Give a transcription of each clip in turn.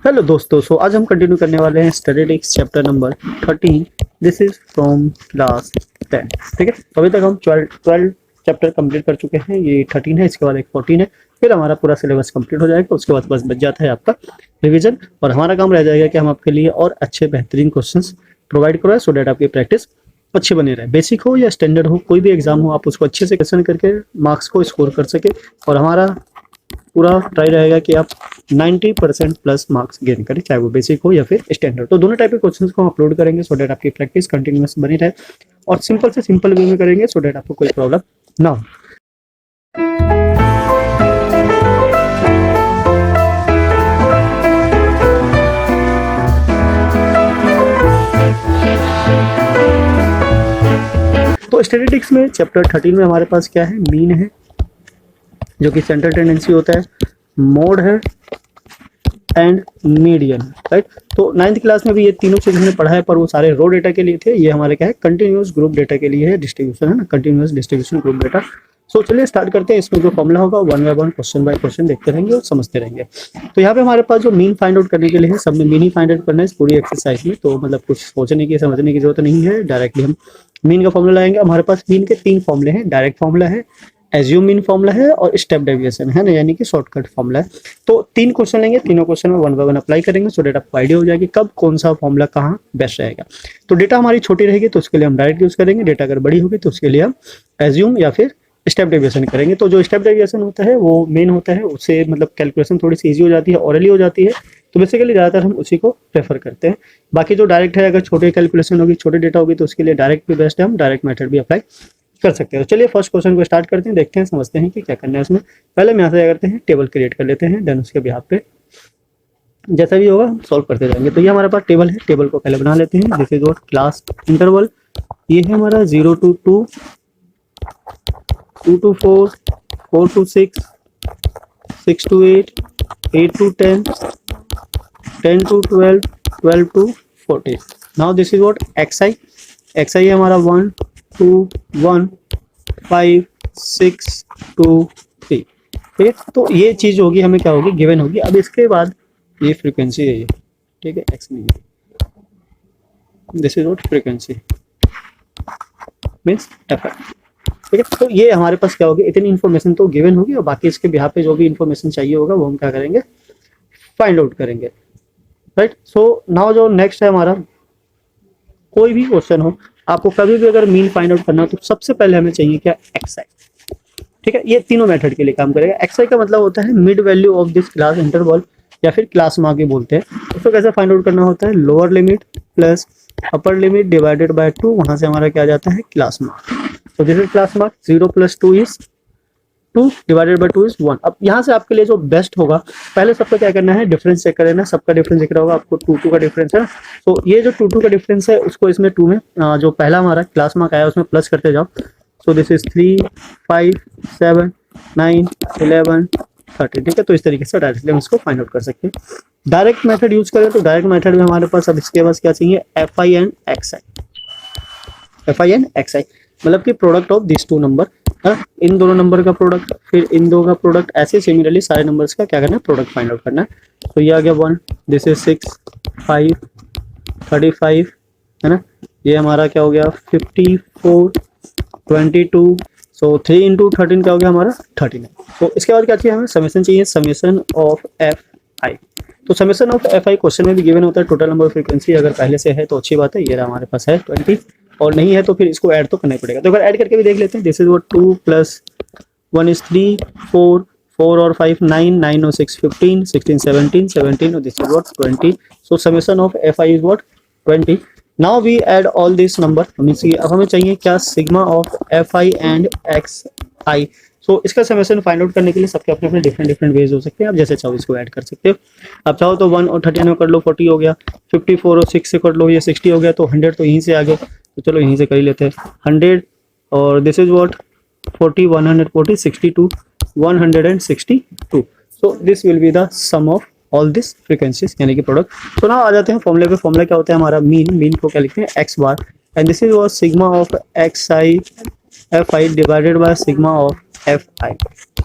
Hello दोस्तों, सो आज हम कंटिन्यू करने वाले हैं statistics chapter number 13। This is from class 10। ठीक है, तो अभी तक हम 12 चैप्टर कंप्लीट कर चुके हैं। ये 13 है, इसके बाद एक 14 है, फिर हमारा पूरा सिलेबस कंप्लीट हो जाएगा। उसके बाद बस बच जाता है आपका रिवीजन, और हमारा काम रह जाएगा कि हम आपके लिए और अच्छे बेहतरीन क्वेश्चंस प्रोवाइड करवाएं, सो डैट आपकी प्रैक्टिस अच्छी बनी रहे। बेसिक हो या स्टैंडर्ड हो, कोई भी एग्जाम हो, आप उसको अच्छे से क्वेश्चन करके मार्क्स को स्कोर कर सके। और हमारा पूरा ट्राई रहेगा कि आप 90% प्लस मार्क्स गेन करें, चाहे वो बेसिक हो या फिर स्टैंडर्ड। तो दोनों टाइप के क्वेश्चंस को हम अपलोड करेंगे सो डैट आपकी प्रैक्टिस कंटिन्यूअस बनी रहे, और सिंपल से सिंपल वे में करेंगे सो डैट आपको कोई प्रॉब्लम ना हो। तो स्टैटिस्टिक्स में चैप्टर 13 में हमारे पास क्या है, मीन है जो कि सेंट्रल टेंडेंसी होता है, मोड है एंड मीडियन, राइट। तो 9th क्लास में भी ये तीनों चीज हमने पढ़ा है, पर वो सारे रो डेटा के लिए थे। ये हमारे क्या है, कंटिन्यूअस ग्रुप डेटा के लिए है, डिस्ट्रीब्यूशन है ना, कंटिन्यूअस डिस्ट्रीब्यूशन ग्रुप डेटा। सो चलिए स्टार्ट करते हैं। इसमें जो फॉर्मूला होगा one by one, question by question देखते रहेंगे और समझते रहेंगे। तो यहाँ पे हमारे पास जो मीन फाइंड आउट करने के लिए है, सब में मीन ही फाइंड आउट करना है इस पूरी एक्सरसाइज में। तो मतलब कुछ सोचने की समझने की जरूरत नहीं है, डायरेक्टली हम मीन का फॉर्मूला लाएंगे। हमारे पास मीन के 3 फॉर्मूले हैं, डायरेक्ट फॉर्मूला है, एज्यूम मीन फॉर्मूला है और स्टेप डेविएशन है ना, यानी कि शॉर्टकट फॉर्मूला है। तो 3 क्वेश्चन लेंगे, तीनों क्वेश्चन में वन बाय वन अप्लाई करेंगे सो डेट आपको आइडिया हो जाएगी कब कौन सा फॉर्मूला कहाँ बेस्ट रहेगा। तो डेटा हमारी छोटी रहेगी तो उसके लिए हम डायरेक्ट यूज करेंगे, डेटा अगर बड़ी होगी तो उसके लिए हम एज्यूम या फिर स्टेप डेविएशन करेंगे। तो जो स्टेप डेविएशन होता है वो मेन होता है, उससे मतलब कैलकुलेशन थोड़ी सी ईजी हो जाती है, ऑरली हो जाती है। तो बेसिकली ज़्यादातर हम उसी को प्रेफर करते हैं। बाकी जो डायरेक्ट है, अगर छोटे कैलकुलेशन होगी, छोटे डेटा होगी, तो उसके लिए डायरेक्ट भी बेस्ट है, हम डायरेक्ट मेथड भी अप्लाई कर सकते हैं। तो चलिए फर्स्ट क्वेश्चन को स्टार्ट करते हैं, देखते हैं, समझते हैं कि क्या करना है उसमें। पहले हम यहाँ से क्या करते हैं, टेबल क्रिएट कर लेते हैं, देन उसके बिहाफ पे जैसा भी होगा हम सॉल्व करते जाएंगे। तो ये हमारे पास टेबल है, टेबल को पहले बना लेते हैं। This is what class interval, ये है हमारा 0 to 2, 2 to 4, 4 to 6, 6 to 8, 8 to 10, 10 to 12, 12 to 14. Now this is what xi, xi है हमारा 1 2 1 5 6 2 3। ठीक है, तो ये चीज होगी, हमें क्या होगी, गिवन होगी। अब इसके बाद ये फ्रीक्वेंसी है, ये ठीक है, एक्स नहीं है, this is what frequency means F. ठीक है, तो ये हमारे पास क्या होगी, इतनी इन्फॉर्मेशन तो गिवन होगी, और बाकी इसके बिहाफ पे जो भी इन्फॉर्मेशन चाहिए होगा वो हम क्या करेंगे, फाइंड आउट करेंगे, राइट। सो नाउ जो नेक्स्ट है हमारा, कोई भी क्वेश्चन हो, आपको कभी भी अगर मीन फाइंड आउट करना हो तो सबसे पहले हमें चाहिए क्या, एक्सआई। ठीक है, ये तीनों मेथड के लिए काम करेगा। एक्सआई का मतलब होता है mid value of this class interval, या फिर क्लास मार्क भी बोलते हैं। उसको कैसे फाइंड आउट करना होता है, lower limit plus upper limit divided by 2, वहां से हमारा क्या आ जाता है, क्लास मार्क। तो this is class mark, 0 + 2 is 2 divided by 2 is 1। अब यहाँ से आपके लिए जो बेस्ट होगा, पहले सबका क्या करना है, डिफरेंस चेक कर लेना। सबका डिफरेंस दिख रहा होगा आपको, 2 2 का डिफरेंस है। तो ये जो 2 2 का डिफरेंस है, उसको इसमें 2 में जो पहला हमारा क्लास मार्क आया उसमें प्लस करते जाओ। सो दिस इज 3 5 7 9 11 13। ठीक है, तो इस तरीके से डायरेक्टली हम इसको फाइंड आउट कर सकते हैं। डायरेक्ट मेथड यूज करें तो डायरेक्ट मेथड में हमारे पास अब इसके पास क्या चाहिए, F I and X I. F I and X I मतलब कि प्रोडक्ट ऑफ दिस 2 नंबर, इन दोनों नंबर का प्रोडक्ट, फिर इन दो का प्रोडक्ट, ऐसे सिमिलरली सारे नंबर्स का क्या करना है, प्रोडक्ट फाइंड आउट करना है। तो ये आ गया 1, दिस इज 6 5 35 है ना, ये हमारा क्या हो गया 54 22। सो 3 × 13 क्या हो गया हमारा 39। तो इसके बाद क्या चाहिए हमें, समेशन चाहिए, समेशन ऑफ एफ आई। तो summation of F I question में भी गिवन होता है, टोटल नंबर फ्रीक्वेंसी अगर पहले से है तो अच्छी बात है, ये हमारे पास है 20, और नहीं है तो फिर इसको ऐड तो करना ही पड़ेगा। तो अगर ऐड करके भी देख लेते हैं, दिस इज व्हाट 2 + 1 is 3 4 4 और 5 9 9 और 6 15 16 17 17 और this is what 20। So summation of F I is what 20। Now we add all this number, अब हमें चाहिए क्या, sigma of F I and X I. So इसका समेशन फाइंड आउट करने के लिए सबके अपने अपने डिफरेंट वेज हो सकते हैं, आप जैसे चाहो इसको ऐड कर सकते हो। आप चाहो तो 1 और 13 में कर लो, 40 हो गया, 54 और 6 से कर लो, ये 60 हो गया, तो 100 तो यहीं से आ गए, तो चलो यहीं से कर ही लेते हैं 100। और this is what 40 140 62 162। So this will be the sum of all this frequencies, यानी कि प्रोडक्ट। तो ना आ जाते हैं फॉर्मूले पे। फॉर्मूला क्या होता है हमारा, मीन को क्या लिखते हैं, x bar, and this is what sigma of x I F I divided by sigma of F I.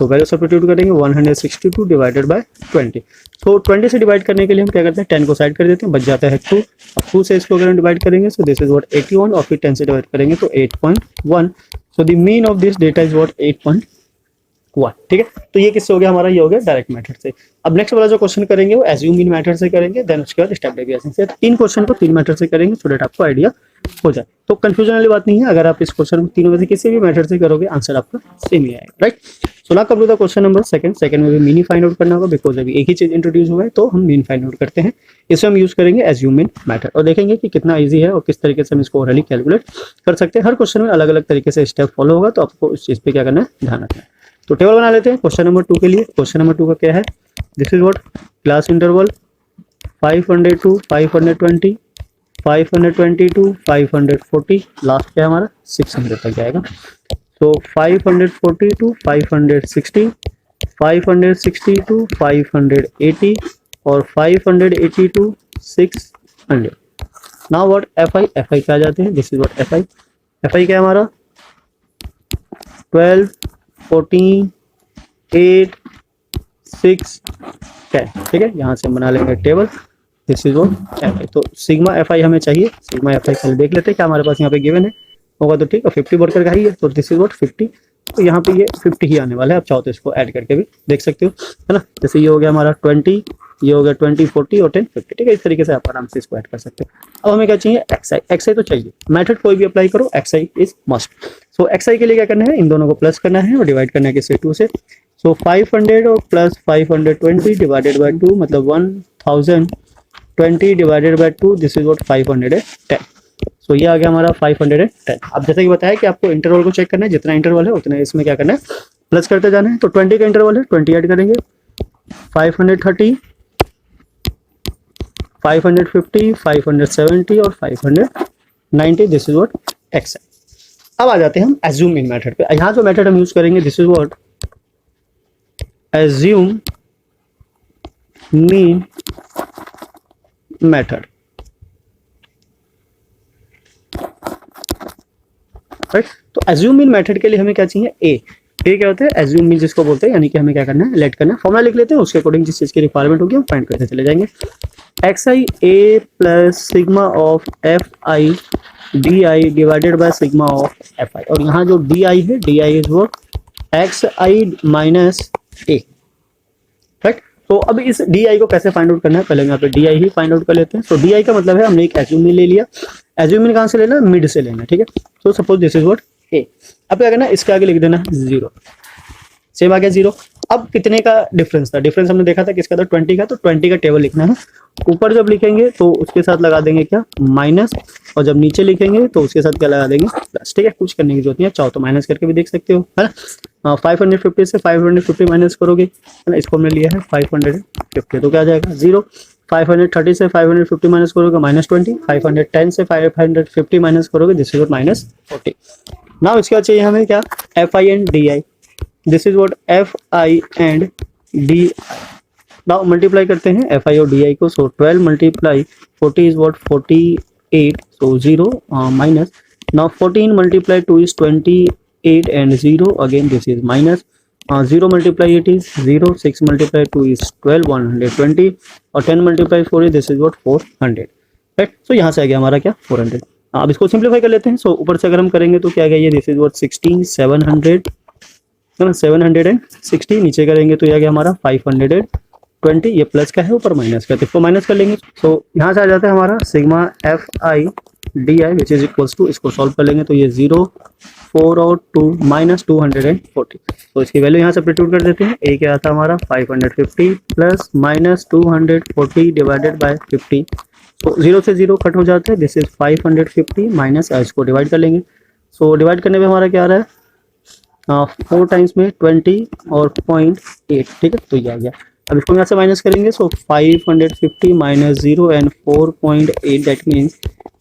तो वैल्यू सब्स्टिट्यूट करेंगे 162 डिवाइडेड बाय 20। तो 20 से डिवाइड करने के लिए हम क्या करते हैं 10 को साइड कर देते हैं, बच जाता है 2। अब 2 से इसको अगर हम डिवाइड करेंगे सो दिस इज व्हाट 81 और फिर 10 से डिवाइड करेंगे तो 8.1। So the mean of this data is what 8.1। ठीक है, तो ये किससे हो गया हमारा, ये हो गया डायरेक्ट मेथड से। अब नेक्स्ट वाला जो क्वेश्चन करेंगे वो एज्यूम मीन मेथड से करेंगे, देन उसके बाद स्टेप डेविएशन से। 3 क्वेश्चन को 3 मेथड से करेंगे सो दैट आपको आइडिया हो जाए। तो कंफ्यूजन वाली बात नहीं है, अगर आप इस क्वेश्चन को तीनों में से किसी भी मेथड से करोगे आंसर आपका सेम ही आएगा, right. So now come to the question number second में भी मीन फाइंड आउट करना होगा, बिकॉज अभी एक ही चीज इंट्रोड्यूस हुआ है तो हम मीन फाइंड आउट करते हैं। इसे हम यूज करेंगे एज्यूम मीन मेथड और देखेंगे कि कितना ईजी है और किस तरीके से हम इसको ओरली कैलकुलेट कर सकते हैं। हर क्वेश्चन में अलग अलग तरीके से स्टेप फॉलो होगा, तो आपको इस चीज पे क्या करना है, ध्यान रखना है। तो टेबल बना लेते हैं क्वेश्चन नंबर 2 के लिए। क्वेश्चन नंबर 2 का क्या है, this is what class interval 500 520 522 540, last क्या है हमारा 600 तक जाएगा। तो 540 to 560 560 to 580 और 580 to 600। नाउ व्हाट एफ आई क्या जाते हैं, दिस इज व्हाट एफ आई क्या है हमारा 12 14 8 6 10। ठीक है, यहाँ से हम बना लेंगे table, this is what F I. तो सिग्मा एफ आई हमें चाहिए, सिग्मा एफ आई पहले देख लेते हैं क्या हमारे पास यहाँ पे गिवन है, होगा तो ठीक है। 50 वर्कर का ही है तो दिस इज व्हाट 50, तो यहाँ पे ये 50 ही आने वाला है। आप चाहो तो इसको ऐड करके भी देख सकते हो, है ना। जैसे ये हो गया हमारा 20, ये हो गया 20 40 और 10 50। ठीक है, इस तरीके से आप आराम से इसको ऐड कर सकते हो। अब हमें क्या चाहिए, एक्सआई तो चाहिए, मेथड कोई भी अप्लाई करो XI is must. So XI के लिए क्या करना है, इन दोनों को प्लस करना है और डिवाइड करना है किससे 2 से। सो 500 और प्लस 520 डिवाइडेड बाय 2 मतलब 1020 divided by 2, this is what 510। सो ये आ गया हमारा 510। अब जैसे कि बताया कि आपको इंटरवल को चेक करना है, जितना इंटरवल है उतना इसमें क्या करना है, प्लस करते जाना है। तो 20 का इंटरवल है, 20 ऐड करेंगे, 530 550 570 और 590, दिस इज व्हाट एक्स है। अब आ जाते हैं हम एज्यूम मीन मेथड पे। यहाँ जो मेथड हम यूज करेंगे this is what assume mean method, right. तो एज्यूम मीन मेथड के लिए हमें क्या चाहिए, ए क्या होता है एज्यूम मीन जिसको बोलते हैं, यानी कि हमें क्या करना है, लेट करना है। फॉर्मूला लिख लेते हैं, उसके अकॉर्डिंग जिस चीज की रिक्वायरमेंट होगी हम फाइंड करते चले जाएंगे। X I A plus sigma of F I D I divided by sigma of F आई, और यहाँ जो डी आई है, डी आई इज वो एक्स आई माइनस ए, राइट। तो अब इस डी आई को कैसे फाइंड आउट करना है, पहले यहाँ पे D I he find out कर लेते हैं। तो डी आई का मतलब है हमने एक एज्यूम मीन ले लिया, एज्यूम मीन कहाँ से लेना, मिड से लेना, ठीक है। तो सपोज दिस इज व्हाट ए, अब क्या करना है, इसके आगे लिख देना 0, सेम आ गया 0। अब कितने का डिफरेंस था, डिफरेंस हमने देखा था किसका था, 20 का। तो 20 का टेबल लिखना है, ऊपर जब लिखेंगे तो उसके साथ लगा देंगे क्या, माइनस, और जब नीचे लिखेंगे तो उसके साथ क्या लगा देंगे, प्लस। ठीक है, कुछ करने की जरूरत नहीं है, चाहो तो माइनस करके भी देख सकते हो, है ना। 550 से 550 माइनस करोगे, है ना, इसको हमने लिया है 550, तो क्या आ जाएगा 0। 530 से 550 माइनस करोगे -20, 510 से 550 माइनस करोगे दिस इज -40। नाउ इसके बाद चाहिए हमें क्या, F I and D I, this is what F I and D I. Now multiply करते हैं एफ आई और डी आई को। सो 12 multiply 40 is what 48, so 0 minus. Now 14 multiply 2 is 28 and 0 again this is minus. 0 multiply 8 is 0, 6 multiply 2 is 12 120 और 10 multiply 4 is this is what 400, right. So यहाँ से आ गया हमारा क्या 400। अब इसको सिंप्लीफाई कर लेते हैं। सो ऊपर से अगर हम करेंगे तो क्या आ गया, ये दिस इज व्हाट 16 700, 760, नीचे करेंगे तो ये आ गया हमारा 520, ये प्लस का है ऊपर माइनस का, तो इसको माइनस कर लेंगे। सो यहाँ से आ जाता है हमारा sigma F I D I which is equals to, इसको सॉल्व कर लेंगे तो ये 0 4 और 2 -240। तो इसकी वैल्यू यहाँ से सब्स्टिट्यूट कर देते हैं। ए क्या आता है हमारा 550 प्लस -240 डिवाइडेड बाय 50, तो 0 से 0 कट हो जाता है, दिस इज 550 माइनस, इसको डिवाइड कर लेंगे। सो डिवाइड करने में हमारा क्या आ रहा है, 4 टाइम्स में 20 और 0.8, ठीक है, तो ये आ गया। अब इसको यहाँ से माइनस करेंगे। So 550 minus 0 and 4.8, that means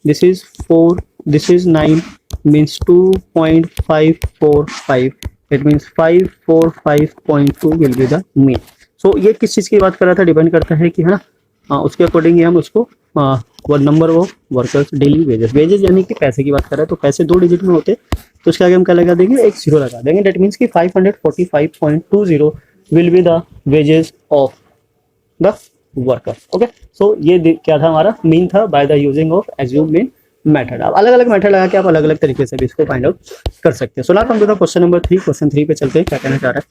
this is 4, this is 9, means 2.545, it means 545.2 will be the mean. So ये किस चीज़ की बात कर रहा था, डिपेंड करता है कि, है ना, उसके अकॉर्डिंग ही हम उसको number of workers daily wages यानी कि पैसे की बात कर रहे हैं। तो पैसे 2 डिजिट में होते हैं, तो उसके आगे हम क्या लगा देंगे, एक जीरो लगा देंगे। डेट मीन्स कि 545.20 will be the wages of the worker. Okay, so ये क्या था हमारा मीन था by the using of assumed mean method. आप अलग अलग मेथड लगा के आप अलग अलग तरीके से भी इसको फाइंड आउट कर सकते हैं। So now come to the question number 3। Question 3 पे चलते हैं, क्या कहना चाह रहा है।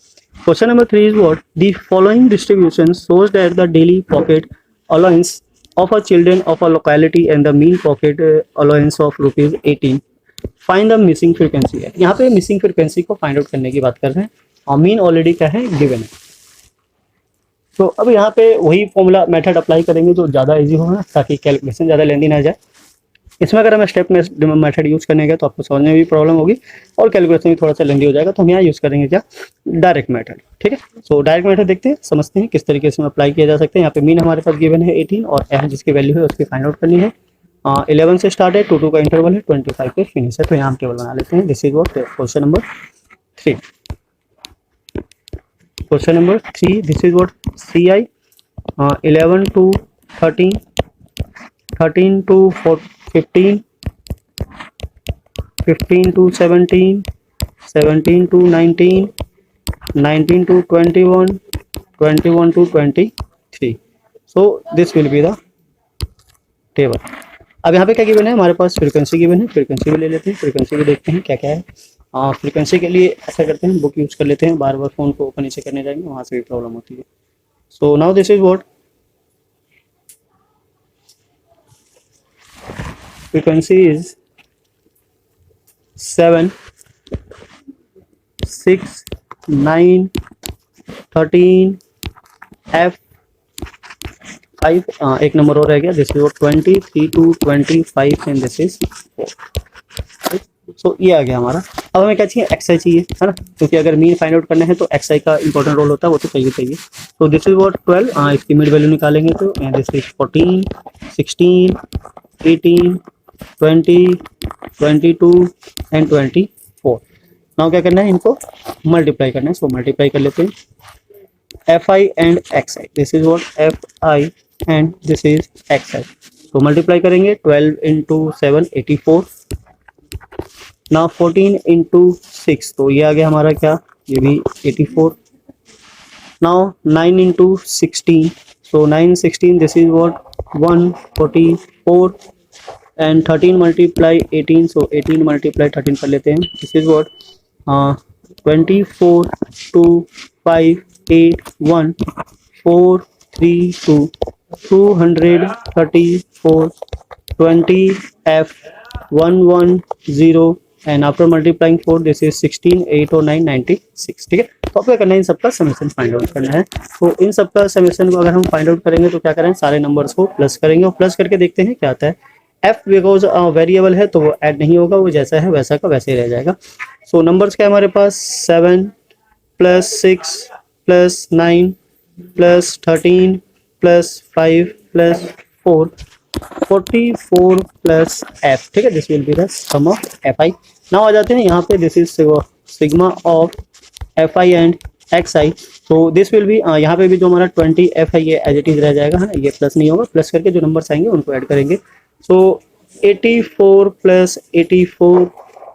Question number 3 is what the following distribution shows that the daily pocket allowance of a children of a locality and the mean pocket allowance of rupees 18, find the missing frequency है। यहाँ पे मिसिंग फ्रीक्वेंसी को find out करने की बात कर रहे हैं और मीन ऑलरेडी क्या है, गिवन है। तो अब यहाँ पे वही फॉर्मूला मेथड अप्लाई करेंगे जो ज़्यादा इजी होगा, ताकि कैलकुलेशन ज़्यादा लेंदी ना जाए। इसमें अगर हम स्टेप मेथड यूज़ करेंगे तो आपको समझने में भी प्रॉब्लम होगी और कैलकुलेशन भी थोड़ा सा लेंदी हो जाएगा। तो हम यहाँ यूज़ करेंगे क्या, डायरेक्ट मेथड। ठीक है, सो डायरेक्ट मेथड देखते हैं, समझते हैं किस तरीके से अप्लाई किया जा सकता है। यहाँ पे मीन हमारे पास गिवन है 18 और एफ जिसकी वैल्यू है उसकी फाइंड आउट करनी है। 11 से स्टार्ट है, 2 का इंटरवल है, 25 पे फिनिश है। तो यहाँ हम टेबल बना लेते हैं। This is what question number 3। Question number 3, this is what CI 11 to 13, 13 to 15, 15 to 17, 17 to 19, 19 to 21, 21 to 23. So this will be the table. अब यहाँ पे क्या गिवन है, हमारे पास फ्रीक्वेंसी गिवन है। फ्रीक्वेंसी भी ले लेते हैं, फ्रीक्वेंसी भी देखते हैं क्या क्या है। फ्रीक्वेंसी के लिए ऐसा करते हैं, बुक यूज़ कर लेते हैं, बार बार फ़ोन को ऊपर नीचे करने जाएंगे वहाँ से भी प्रॉब्लम होती है। So now this is what frequency is 7, 6, 9, 13, F 5, एक नंबर और रह गया। This is 23 to 25 and this is 4। सो ये आ गया हमारा। अब हमें क्या चाहिए, XI चाहिए, है ना, क्योंकि अगर मीन फाइंड आउट करना है तो XI का इंपॉर्टेंट रोल होता है, वो तो चाहिए। तो दिस इज व्हाट 12, इसकी मिड वैल्यू निकालेंगे तो दिस इज 14, 16, 18, 20, 22 एंड 24। नाउ क्या करना है, इनको मल्टीप्लाई करना है। सो मल्टीप्लाई कर लेते हैं FI and XI। This is what FI and this is XI। तो मल्टीप्लाई करेंगे 12 इंटू 7 84, नाउ 14 इंटू 6, तो ये आ गया हमारा क्या, ये भी 84। Now 9 into 16, so 9 16 this is what 144 and 13 multiply 18, so 18 multiply 13 कर लेते हैं। This is what 24 2 5 8 1 4 3 2 234 20 F 110 and after multiplying 4 this is 16 8 और 9 96। ठीक है, तो आपको करना है इन सबका समेशन फाइंड आउट करना है। तो इन सबका समेशन को अगर हम फाइंड आउट करेंगे तो क्या करें, सारे नंबर्स को प्लस करेंगे और प्लस करके देखते हैं क्या आता है। F बिकॉज वेरिएबल है तो वो ऐड नहीं होगा, वो जैसा है वैसा का वैसे ही रह जाएगा। सो नंबर्स क्या है हमारे पास, 7 plus 6 plus 9 plus 13 plus 5 plus 4 44 plus F। ठीक है, this will be the sum of FI। Now आ जाते हैं यहाँ पे, this is sigma of FI and XI। तो दिस विल बी, यहाँ पे भी जो हमारा 20 F है ये एज इट इज रह जाएगा, है ना, ये प्लस नहीं होगा। प्लस करके जो नंबर्स आएंगे उनको ऐड करेंगे। So 84 plus 84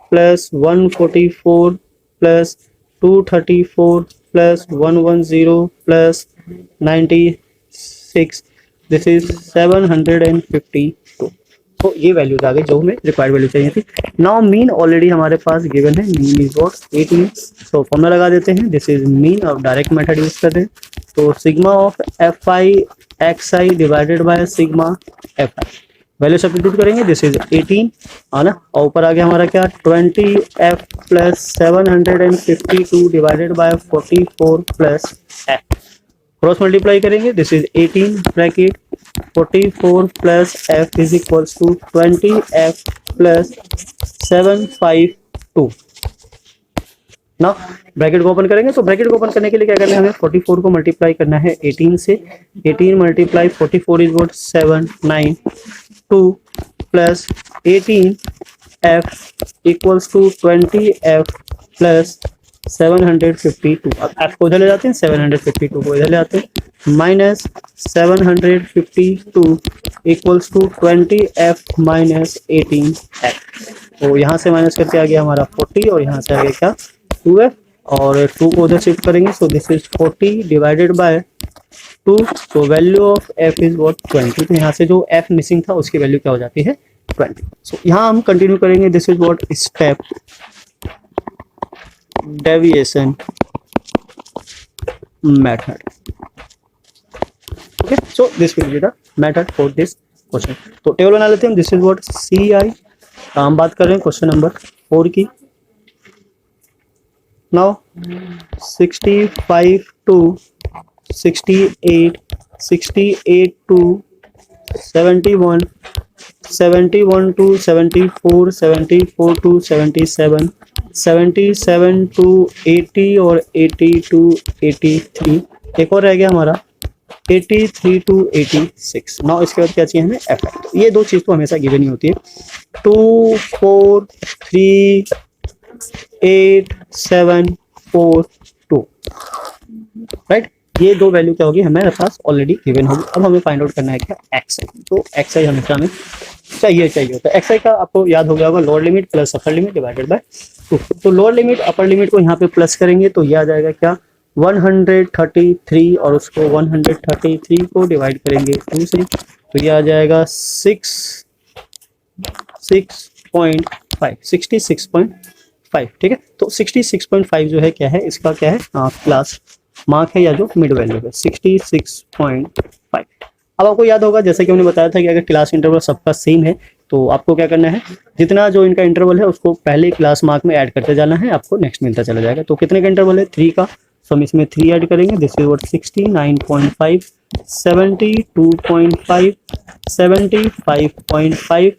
plus 144 plus 234 plus 110 plus 96, this is 752। तो ये वैल्यूज आ गई जो हमें रिक्वायर्ड वैल्यू चाहिए थी। नाउ मीन ऑलरेडी हमारे पास गिवन है, mean is what 18। So formula लगा देते हैं, दिस इज मीन, और डायरेक्ट मेथड यूज कर रहे हैं। तो sigma of FI XI divided by sigma FI, value substitute करेंगे। दिस इज 18, है ना, और ऊपर आ गया हमारा क्या 20 F plus 752 divided by 44 plus F। Cross multiply करेंगे, this is 18 bracket 44 plus F is equals to 20 F plus 752। ना ब्रैकेट को ओपन करेंगे, तो ब्रैकेट को ओपन करने के लिए क्या करना है, हमें 44 को मल्टीप्लाई करना है 18 से। 18 multiply 44 is what 792 plus 18 F equals to 20 F plus 752, अब f को इधर ले जाते हैं, 752 को इधर ले आते हैं, minus 752 equals to 20f minus 18f। तो यहाँ से माइनस करके आ गया हमारा 40 और यहाँ से आ गया क्या 2f, और 2 को उधर शिफ्ट करेंगे, so this is 40 divided by 2, तो value of f is what 20। तो यहाँ से जो f मिसिंग था उसकी वैल्यू क्या हो जाती है 20। सो यहाँ हम कंटिन्यू करेंगे, this is what step deviation method. Okay, so this will be the method for this question. तो टेबल बना लेते हैं, दिस इज व्हाट CI। हम बात कर रहे हैं क्वेश्चन नंबर 4 की। Now 65 to 68, 68 to 71, 71 to 74, 74 to 77, 77 to 80 और 80 टू 83, एक और रह गया हमारा 83 टू 86। नाउ इसके बाद क्या चाहिए हमें एफ। ये दो चीज़ तो हमेशा गिवन ही होती है, 2 4 3 8 7 4 2, राइट। ये दो वैल्यू क्या होगी हमारे पास ऑलरेडी गिवन होगी। अब हमें फाइंड आउट करना है क्या एक्स आई। तो एक्स आई हमेशा हमें चाहिए होता है। एक्स आई का आपको याद हो गया होगा, lower limit plus upper limit divided by 2। तो लोअर लिमिट अपर लिमिट को यहाँ पे प्लस करेंगे तो ये आ जाएगा क्या 133, और उसको 133 को डिवाइड करेंगे 2 से, तो ये आ जाएगा 66.5, ठीक है। तो 66.5 जो है क्या है, इसका क्या है क्लास मार्क है या जो मिड वैल्यू है 66.5। अब आपको याद होगा जैसे कि हमने बताया था कि अगर क्लास इंटरवल सबका सेम है तो आपको क्या करना है, जितना जो इनका इंटरवल है उसको पहले क्लास मार्क में ऐड करते जाना है, आपको नेक्स्ट मिलता चला जाएगा। तो कितने का इंटरवल है 3 का, तो हम इसमें 3 ऐड करेंगे, दिस इज व्हाट 69.5, 72.5, 75.5,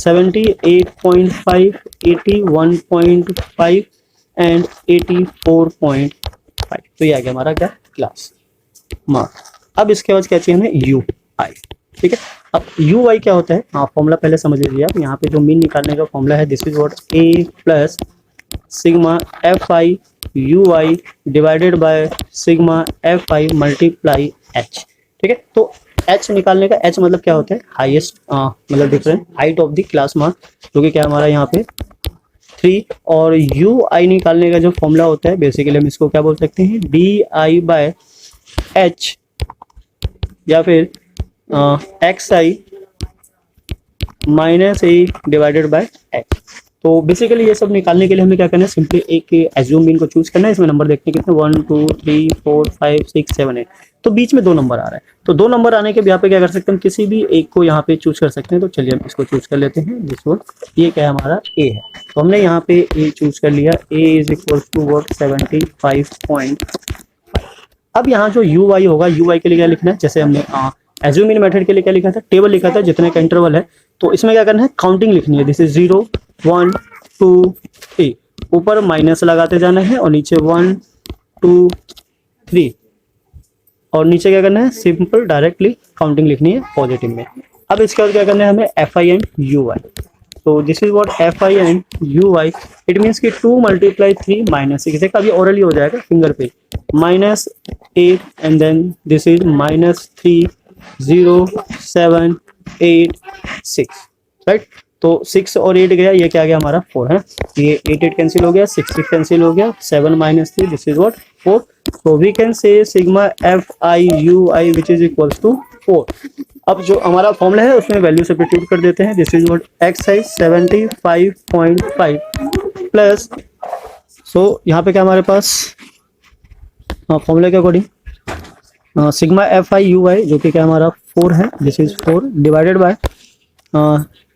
78.5, 81.5 एंड 84.5। तो ये आ गया हमारा क्या क्लास मार्क। अब इसके बाद क्या चाहिए हमें यू आई, ठीक है। अब यू आई क्या होता है, फॉर्मूला पहले समझ लीजिए आप। यहाँ पे जो मीन निकालने का फॉर्मूला है, this is what A plus sigma F I U I divided by sigma F I multiply H, ठीक है। तो एच निकालने का, एच मतलब क्या होता है हाईएस्ट, मतलब difference height of the class mark, जो कि क्या हमारा यहाँ पे 3, और यू आई निकालने का जो फॉर्मूला होता है बेसिकली हम इसको क्या बोल सकते हैं डी आई बाय एच, या फिर x I minus A divided by H. तो बेसिकली ये सब निकालने के लिए हमें क्या करना है, सिंपली एक एज्यूम मीन को चूज करना है। इसमें नंबर देखते हैं कितने 1 2 3 4 5 6 7 8, तो बीच में 2 नंबर आ रहा है। तो 2 नंबर आने के यहाँ पे क्या कर सकते हैं, किसी भी एक को यहाँ पे चूज कर सकते हैं। तो चलिए हम इसको चूज कर लेते हैं, जिस वक्त ये क्या है हमारा ए है, तो हमने यहाँ पे ए चूज कर लिया, ए इज इक्वल टू व्हाट 75। अब यहाँ जो यू आई होगा, यू आई के लिए क्या लिखना है, जैसे हमने एज्यूम इन मेथड के लिए क्या लिखा था, टेबल लिखा था जितने का इंटरवल है। तो इसमें क्या करना है, काउंटिंग लिखनी है, दिस इज 0 1 2 3, ऊपर माइनस लगाते जाना है और नीचे 1 2 3, और नीचे क्या करना है सिंपल डायरेक्टली काउंटिंग लिखनी है पॉजिटिव में। अब इसके बाद क्या करना है हमें F I and U I. तो this is what F I and U I, it means कि 2 मल्टीप्लाई 3 माइनस 6, देखा अभी ओरली हो जाएगा फिंगर पे, minus 8 and then this is minus 3 0 7 8 6, right. तो 6 और 8 गया, ये क्या गया हमारा 4 है, ये 8 8 कैंसिल हो गया, 6 6 कैंसिल हो गया, 7 minus 3 this is what 4। so we can say sigma fi ui which is equals to 4। अब जो हमारा फॉर्मूला है उसमें वैल्यू सब्स्टिट्यूट कर देते हैं, this is what X I 75.5 plus, so यहाँ पे क्या हमारे पास फॉर्मूला के according sigma F I U I जो कि क्या हमारा 4 है, दिस इज 4 डिवाइडेड बाय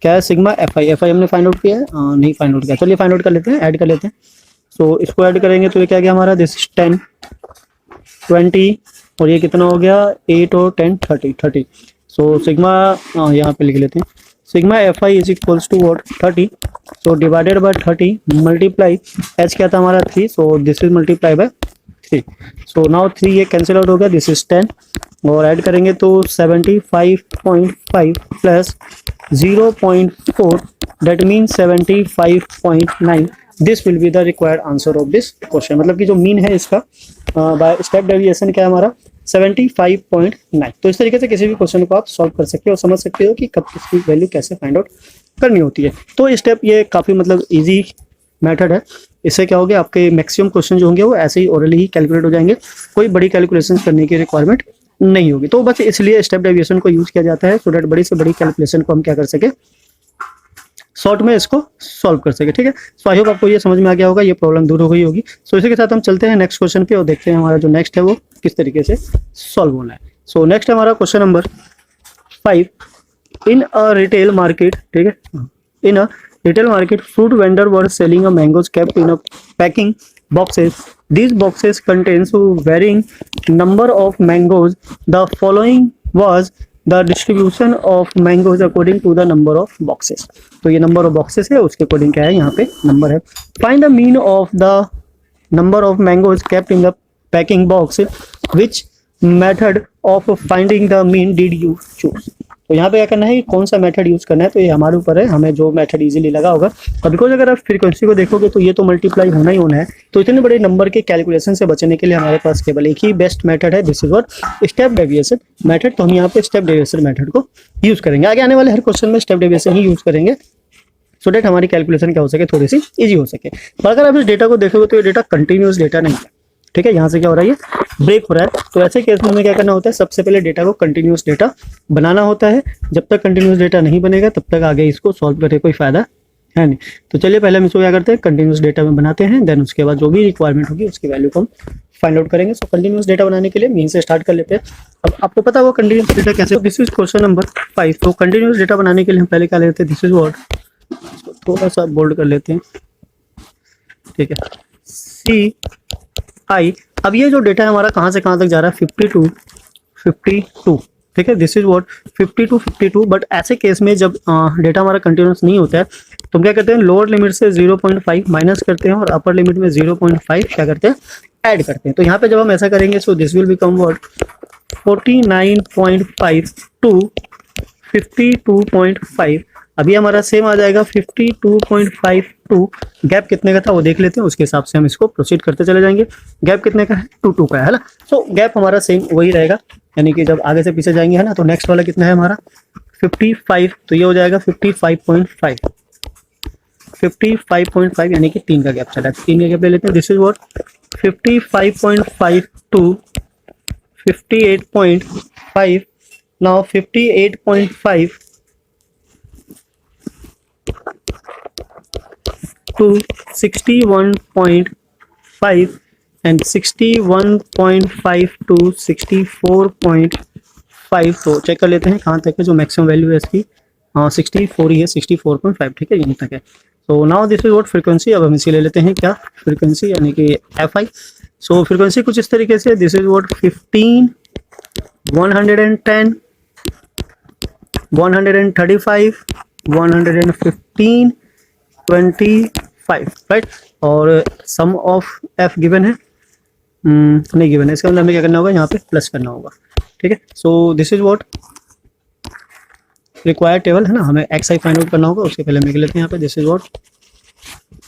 क्या है सिग्मा एफ आई हमने फाइंड आउट किया है, नहीं फाइंड आउट किया, चलिए फाइंड आउट कर लेते हैं, ऐड कर लेते हैं। सो इसको ऐड करेंगे तो ये क्या गया हमारा, दिस इज 10 20, और ये कितना हो गया 8 और 10 30। सो सिग्मा यहाँ पे लिख लेते हैं, sigma F I is equals to what 30, so divided by 30 multiply H क्या था हमारा 3, so this is multiply by 3। So now 3 ये कैंसिल आउट हो गया, दिस इज 10, और ऐड करेंगे तो 75.5 plus 0.4 that means 75.9, this will be the required answer of this question. मतलब कि जो मीन है इसका बाय स्टेप डेविएशन क्या है हमारा 75.9। तो इस तरीके से किसी भी क्वेश्चन को आप सॉल्व कर सकते हो और समझ सकते हो कि कब किसकी वैल्यू कैसे फाइंड आउट करनी होती है। तो स्टेप ये काफ़ी मतलब ईजी मेथड है। इससे क्या होगा, आपके मैक्सिमम क्वेश्चन जो होंगे वो ऐसे ही ओरली ही कैलकुलेट हो जाएंगे, कोई बड़ी कैलकुलेशन करने की रिक्वायरमेंट नहीं होगी। तो बस इसलिए स्टेप डेविएशन को यूज किया जाता है सो दैट बड़ी से बड़ी कैलकुलेशन को हम क्या कर सके, शॉर्ट में इसको सॉल्व कर सके। ठीक है, सो आई होप आपको ये समझ में आ गया होगा, ये प्रॉब्लम दूर हो गई होगी। सो इसी के साथ हम चलते हैं नेक्स्ट क्वेश्चन पे और देखते हैं हमारा जो नेक्स्ट है वो किस तरीके से सॉल्व होना है। सो नेक्स्ट हमारा question number 5। In a retail market, ठीक है, इन अ retail market, fruit vendor were selling a mangoes kept in a packing boxes. These boxes contains varying number of mangoes. The following was the distribution of mangoes according to the number of boxes. तो ये number of boxes है, उसके according क्या है यहाँ पे number है। Find the mean of the number of mangoes kept in the packing box. Which method of finding the mean did you choose? तो यहाँ पे क्या करना है, कौन सा मेथड यूज करना है, तो ये हमारे ऊपर है, हमें जो मेथड इजीली लगा होगा। और बिकॉज अगर आप फ्रीक्वेंसी को देखोगे तो ये तो मल्टीप्लाई होना ही होना है, तो इतने बड़े नंबर के कैलकुलेशन से बचने के लिए हमारे पास केवल एक ही बेस्ट मेथड है, this is what step deviation method. तो हम यहाँ पे स्टेप डेविएशन मेथड को यूज करेंगे। आगे आने वाले हर क्वेश्चन में स्टेप डेविएशन ही यूज करेंगे सो डेट हमारी कैलकुलेशन क्या हो सके, थोड़ी सी ईजी हो सके। पर अगर आप इस डेटा को देखोगे तो ये डेटा कंटिन्यूस डेटा नहीं है। ठीक है, यहाँ से क्या हो रहा है, ये ब्रेक हो रहा है। तो ऐसे केस में हमें क्या करना होता है, सबसे पहले डेटा को कंटिन्यूस डेटा बनाना होता है। जब तक कंटिन्यूस डेटा नहीं बनेगा तब तक आगे इसको सॉल्व करके कोई फायदा है नहीं। तो चलिए पहले हम इसको क्या करते हैं, कंटिन्यूस डेटा में बनाते हैं, देन उसके बाद जो भी रिक्वायरमेंट होगी उसकी वैल्यू को हम फाइंड आउट करेंगे। सो कंटिन्यूस डेटा बनाने के लिए मीन से स्टार्ट कर लेते हैं। अब आपको पता होगा कंटिन्यूस डेटा कैसे, दिस इज क्वेश्चन नंबर 5। तो कंटिन्यूस डेटा बनाने के लिए हम पहले क्या लेते हैं, दिस इज व्हाट, थोड़ा सा बोल्ड कर लेते हैं, ठीक है, सी आई। अब ये जो डेटा है हमारा कहाँ से कहाँ तक जा रहा है, 52, ठीक है, दिस इज व्हाट 52। बट ऐसे केस में जब डेटा हमारा कंटिन्यूस नहीं होता है तो हम क्या करते हैं, लोअर लिमिट से 0.5 माइनस करते हैं और अपर लिमिट में 0.5 क्या करते हैं, ऐड करते हैं। तो यहाँ पे जब हम ऐसा करेंगे so this will become what 49.5 to 52.5। अभी हमारा सेम आ जाएगा 52.5 टू, गैप कितने का था वो देख लेते हैं, उसके हिसाब से हम इसको प्रोसीड करते चले जाएंगे। गैप कितने का है, 2 का है ना। सो गैप हमारा सेम वही रहेगा, यानी कि जब आगे से पीछे जाएंगे है ना, तो नेक्स्ट वाला कितना है हमारा 55, तो ये हो जाएगा 55.5 यानी कि 3 का गैप चला है। 3 का गैप ले लेते हैं, this is what 55.5 to 58.5। Now 58.5 to 61.5 and 61.5 to 64.5। तो चेक कर लेते हैं कहाँ तक है जो मैक्सिमम वैल्यू है इसकी, 64 ही है, 64.5, ठीक है, यहीं तक है। तो now this is what frequency. अब हम इसी ले लेते हैं क्या, फ्रीक्वेंसी यानी कि FI। सो फ्रीक्वेंसी कुछ इस तरीके से, दिस इज व्हाट 15, 110, 135, 115, 25, राइट। और सम ऑफ F गिवन है, नहीं गिवन है, इसका मतलब हमें क्या करना होगा, यहाँ पे प्लस करना होगा, ठीक है। So this is what required table है ना, हमें XI फाइंड आउट करना होगा। उसके पहले हम लिख लेते हैं यहाँ पे, this is what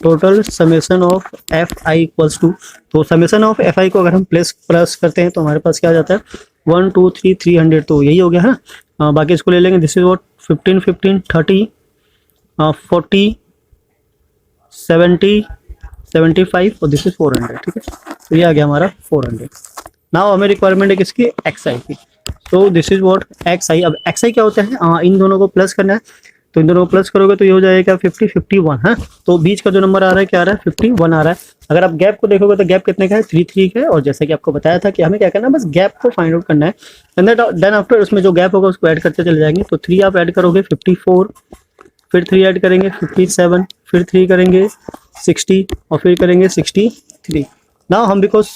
total summation of FI equals to, तो समेशन ऑफ FI को अगर हम प्लस करते हैं तो हमारे पास क्या आ जाता है 1 2 3 300, तो यही हो गया है ना। बाकी इसको ले लेंगे, दिस इज व्हाट 15 15 30 40 70 75 और दिस इज 400, ठीक है। तो ये आ गया हमारा 400। नाउ हमें रिक्वायरमेंट है किसकी, XI की। तो दिस इज व्हाट XI। अब XI क्या होता है, इन दोनों को प्लस करना है, तो इन दोनों को प्लस करोगे तो ये हो जाएगा 50 51 है। तो बीच का जो नंबर आ रहा है क्या आ रहा है, 51 आ रहा है। अगर आप गैप को देखोगे तो गैप कितने का है, 3 का है। और जैसे कि आपको बताया था कि हमें क्या करना है, बस गैप को फाइंड आउट करना है, एंड देन आफ्टर उसमें जो गैप होगा उसको ऐड करते चले जाएंगे। तो 3 आप ऐड करोगे 54, फिर 3 ऐड करेंगे 57, फिर 3 करेंगे 60 और फिर करेंगे 63। ना हम बिकॉज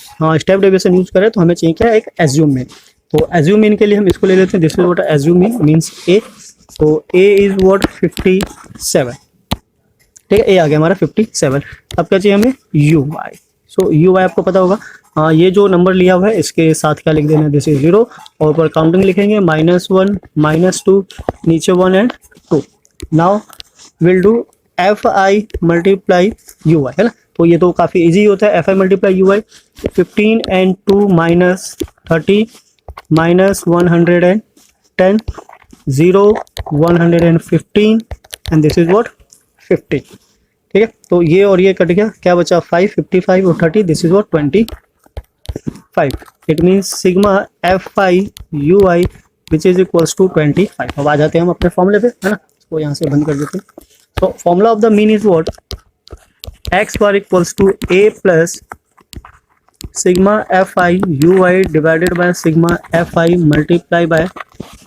स्टेप डेविएशन यूज करें तो हमें चाहिए क्या, एक एज्यूम मीन। तो एज्यूम मीन के लिए हम इसको ले लेते हैं, this is what assume mean means A। तो A इज व्हाट 57, ठीक है, A आ गया हमारा 57। अब क्या चाहिए हमें, UI। सो UI आपको पता होगा, ये जो नंबर लिया हुआ है इसके साथ क्या लिख देना है, दिस इज 0 और ऊपर काउंटिंग लिखेंगे -1 -2 नीचे 1 and 2। Now will do F I multiply U I, है ना। तो ये तो काफ़ी इजी होता है, F I multiply U I, 15 and 2 minus 30 minus 110 0 115 and this is what 50, ठीक है। तो ये और ये कट गया, क्या बचा 5, 55 और 30, this is what 25। It means sigma F I U I which is equals to 25। अब आ जाते हैं हम अपने फॉर्मूले पे, है ना, इसको यहाँ से बंद कर देते हैं। तो formula of the mean is what, X bar equals to A plus sigma F I U I divided by sigma F I multiply by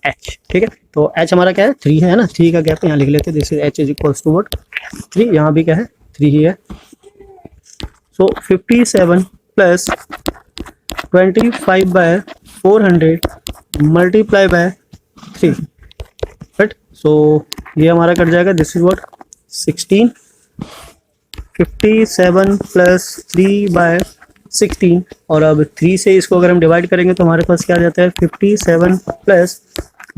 H, ठीक है। तो एच हमारा क्या है 3 है ना, 3 का गैप यहाँ लिख लेते हैं, this is H is equals to what 3, यहाँ भी क्या है 3 ही है। So 57 plus 25 by 400 multiply by 3, right. So ये हमारा कट जाएगा, this is what 16, 57 plus 3 by 16, और अब 3 से इसको अगर हम डिवाइड करेंगे तो हमारे पास क्या आ जाता है 57 प्लस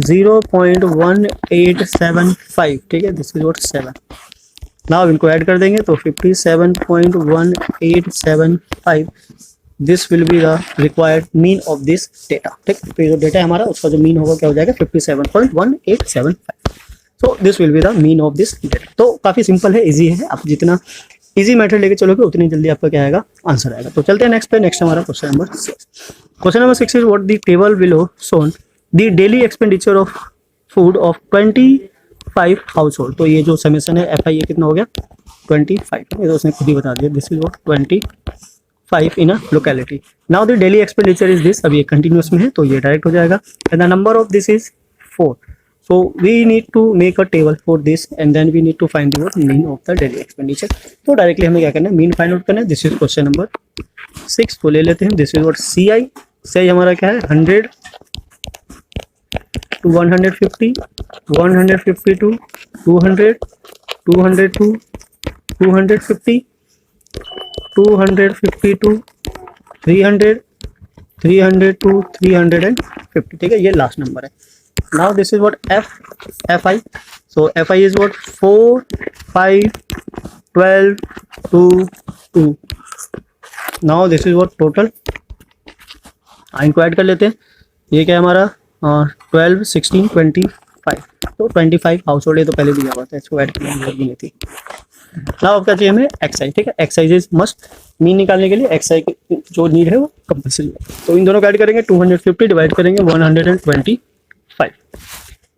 0.1875, ठीक है, दिस इज व्हाट 7। नाउ इनको ऐड कर देंगे तो 57.1875, this will be the required mean of this data, ठीक। तो जो डेटा है हमारा उसका जो मीन होगा क्या हो जाएगा 57.1875। सो this will be the mean of this data. तो काफ़ी सिंपल है, इजी है, आप जितना इजी मेथड लेके चलोगे उतनी जल्दी आपका क्या आएगा आंसर आएगा। तो चलते हैं नेक्स्ट पे। नेक्स्ट हमारा question number 6। Question number 6 is what the table below shown the daily expenditure of food of 25 house hold. तो ये जो समेशन है एफ आई ये कितना हो गया 25, ये तो उसने खुद ही बता दिया, this is what 25 in a locality. Now the daily expenditure is this, अब ये कंटिन्यूस में है तो ये डायरेक्ट हो जाएगा, and the number of this is 4। So we need to make a table for this and then we need to find the mean of the daily expenditure। तो directly हमें क्या करना है, मीन फाइंड आउट करना है। This is question number 6, तो ले लेते हैं, दिस इज व्हाट सी आई, सी हमारा क्या है 100 to 150 152 200 202 250 252 300 300 to 350, ठीक है, ये लास्ट नंबर है। Now this is what fi, so fi is what 4 5 12 2 2। now this is what total, इनको ऐड कर लेते हैं, ये क्या है हमारा 12 16 25, तो 25 हाउस होल्ड है, तो पहले दिया हुआ था, इसको ऐड करने की जरूरत नहीं थी। नाउ अब क्या चाहिए हमें एक्सआई, ठीक है, एक्सआई इज मस्ट, मीन निकालने के लिए एक्सआई जो नीड है वो कंपल्सरी है। तो इन दोनों को ऐड करेंगे, 250 डिवाइड करेंगे 125।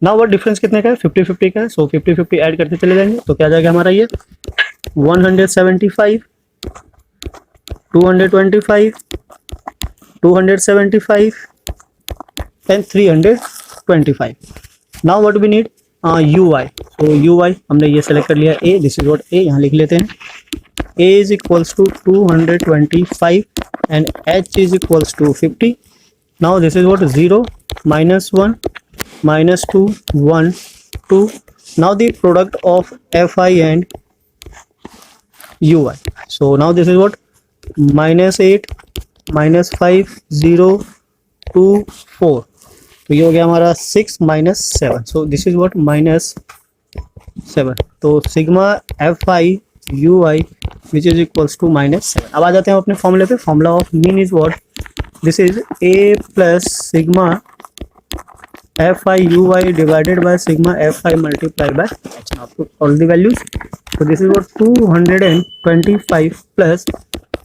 नाउ व्हाट डिफरेंस कितने का है 50-50 का है, सो 50-50 ऐड करते चले जाएंगे, तो क्या जाएगा हमारा ये 175 225 275 and 325। Now what we need U I, तो यू आई हमने ये सेलेक्ट कर लिया A, this is what A, यहाँ लिख लेते हैं, A is equals to 225 and H is equals to 50। Now this is what 0 -1 -2 1 2। now the product of fi and ui, so now this is what -8 -5 0 2 4, तो ये हो गया हमारा 6 -7, so this is what -7। तो sigma fi ui which is equals to -7। अब आ जाते हैं अपने फॉर्मूले पे। Formula of mean is what, this is a plus sigma F I U I divided by sigma F I multiply by H, all the values. तो this is what 225 plus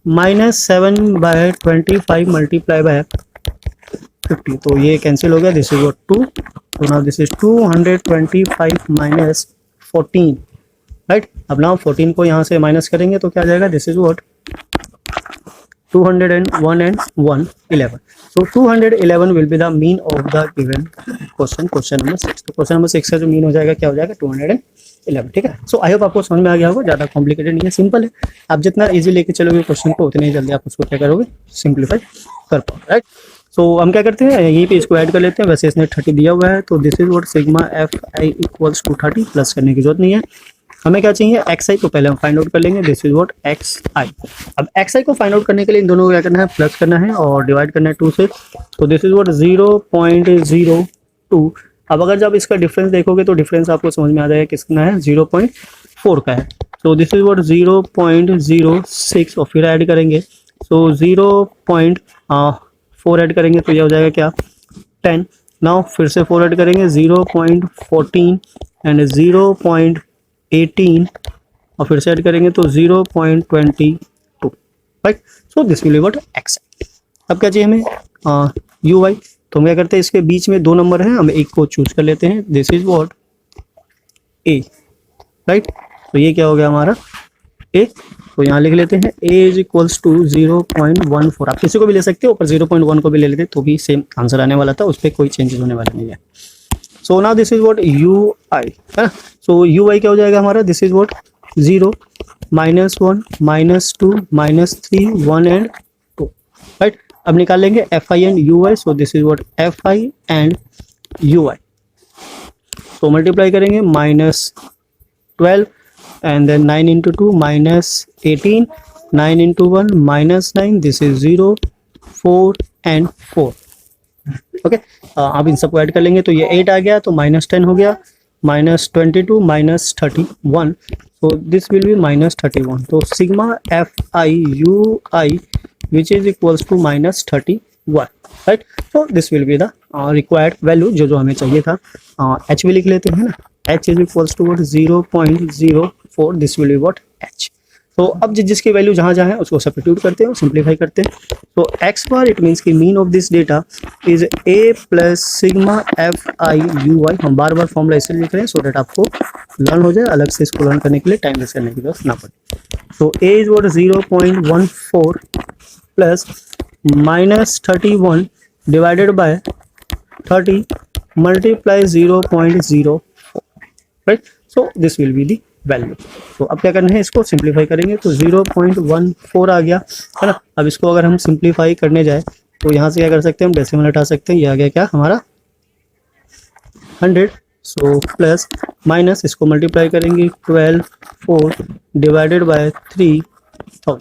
-7 by 25 multiply by 50, तो ये cancel हो गया, this is what 2। तो now this is 225 minus 14, right. अब now 14 को यहाँ से माइनस करेंगे तो क्या आ जाएगा, this is what 201 and 1 11। So 211 will be the mean of the given question, question number 6। तो क्वेश्चन नंबर 6 का जो मीन हो जाएगा क्या हो जाएगा 211, ठीक है। सो आई होप आपको समझ में आ गया होगा, ज़्यादा कॉम्प्लिकेटेड नहीं है, सिंपल है। आप जितना इजी लेके चलोगे क्वेश्चन को उतनी जल्दी आप उसको क्या करोगे, सिंप्लीफाई कर पाओगे, राइट। सो हम क्या करते हैं, यहीं पे इसको ऐड कर लेते हैं। वैसे इसने 30 दिया हुआ है, तो this is what sigma F I equals to 30, plus करने की जरूरत नहीं है। हमें क्या चाहिए एक्स आई, तो पहले हम फाइंड आउट कर लेंगे, दिस इज व्हाट एक्स आई। अब एक्स आई को फाइंड आउट करने के लिए इन दोनों को क्या करना है, प्लस करना है और डिवाइड करना है 2 से, तो दिस इज व्हाट 0.02। अब अगर जब इसका डिफरेंस देखोगे तो डिफरेंस आपको समझ में आ जाएगा कितना है 0.02 4 का है, तो दिस इज व्हाट 0.06 और फिर ऐड करेंगे, सो 0.4 ऐड करेंगे तो ये हो जाएगा क्या 10। नाउ फिर से 4 ऐड करेंगे 0.14 एंड 0.18 और फिर से ऐड करेंगे तो 0.22, right. So this will be what x. अब क्या चाहिए हमें यू वाई, तो हम क्या करते हैं इसके बीच में 2 नंबर हैं, हम एक को चूज कर लेते हैं, this is what A, right. तो ये क्या हो गया हमारा ए, तो यहाँ लिख लेते हैं ए इज इक्वल्स टू 0.14। आप किसी को भी ले सकते हो, ऊपर 0.1 को भी ले लेते तो भी सेम आंसर आने वाला था, उस पर कोई चेंजेस होने वाला नहीं है। So now this is what U I, है ना। सो यू आई क्या हो जाएगा हमारा, this is what 0, -1, -2, -3, 1 and 2, right. अब निकालेंगे F I and U I, so this is what F I and U I. तो मल्टीप्लाई करेंगे -12 and then 9 into 2 -18, 9 into 1 -9, this is 0, 4 and 4, okay. अब इन सबको ऐड कर लेंगे तो ये 8 आ गया, तो -10 हो गया, -22 -31, so this will be -31, तो sigma F I U I which is equals to -31, right। so this will be the required value जो हमें चाहिए था। h भी लिख लेते हैं ना, h is equals to what 0.04, this will be what h। तो अब जिसकी वैल्यू जहाँ जहाँ है उसको सब्स्टिट्यूट करते हैं और सिंप्लीफाई करते हैं। तो x बार इट मीन्स की mean of this data is a plus sigma F I U I. हम बार बार फॉर्मूला इसलिए लिख रहे हैं सो डेट आपको लर्न हो जाए, अलग से इसको लर्न करने के लिए टाइम वेस्ट करने की जरूरत ना पड़े। तो a is what 0.14 plus -31 divided by 30 multiply 0.04, right. So this will be the value. तो अब क्या करना है, इसको सिंप्लीफाई करेंगे तो 0.14 आ गया, है ना। अब इसको अगर हम सिंप्लीफाई करने जाए तो यहाँ से क्या कर सकते हैं, हम डेसिमल हटा सकते हैं, ये आ गया क्या हमारा 100, सो प्लस माइनस इसको मल्टीप्लाई करेंगे 12 divided by 3000,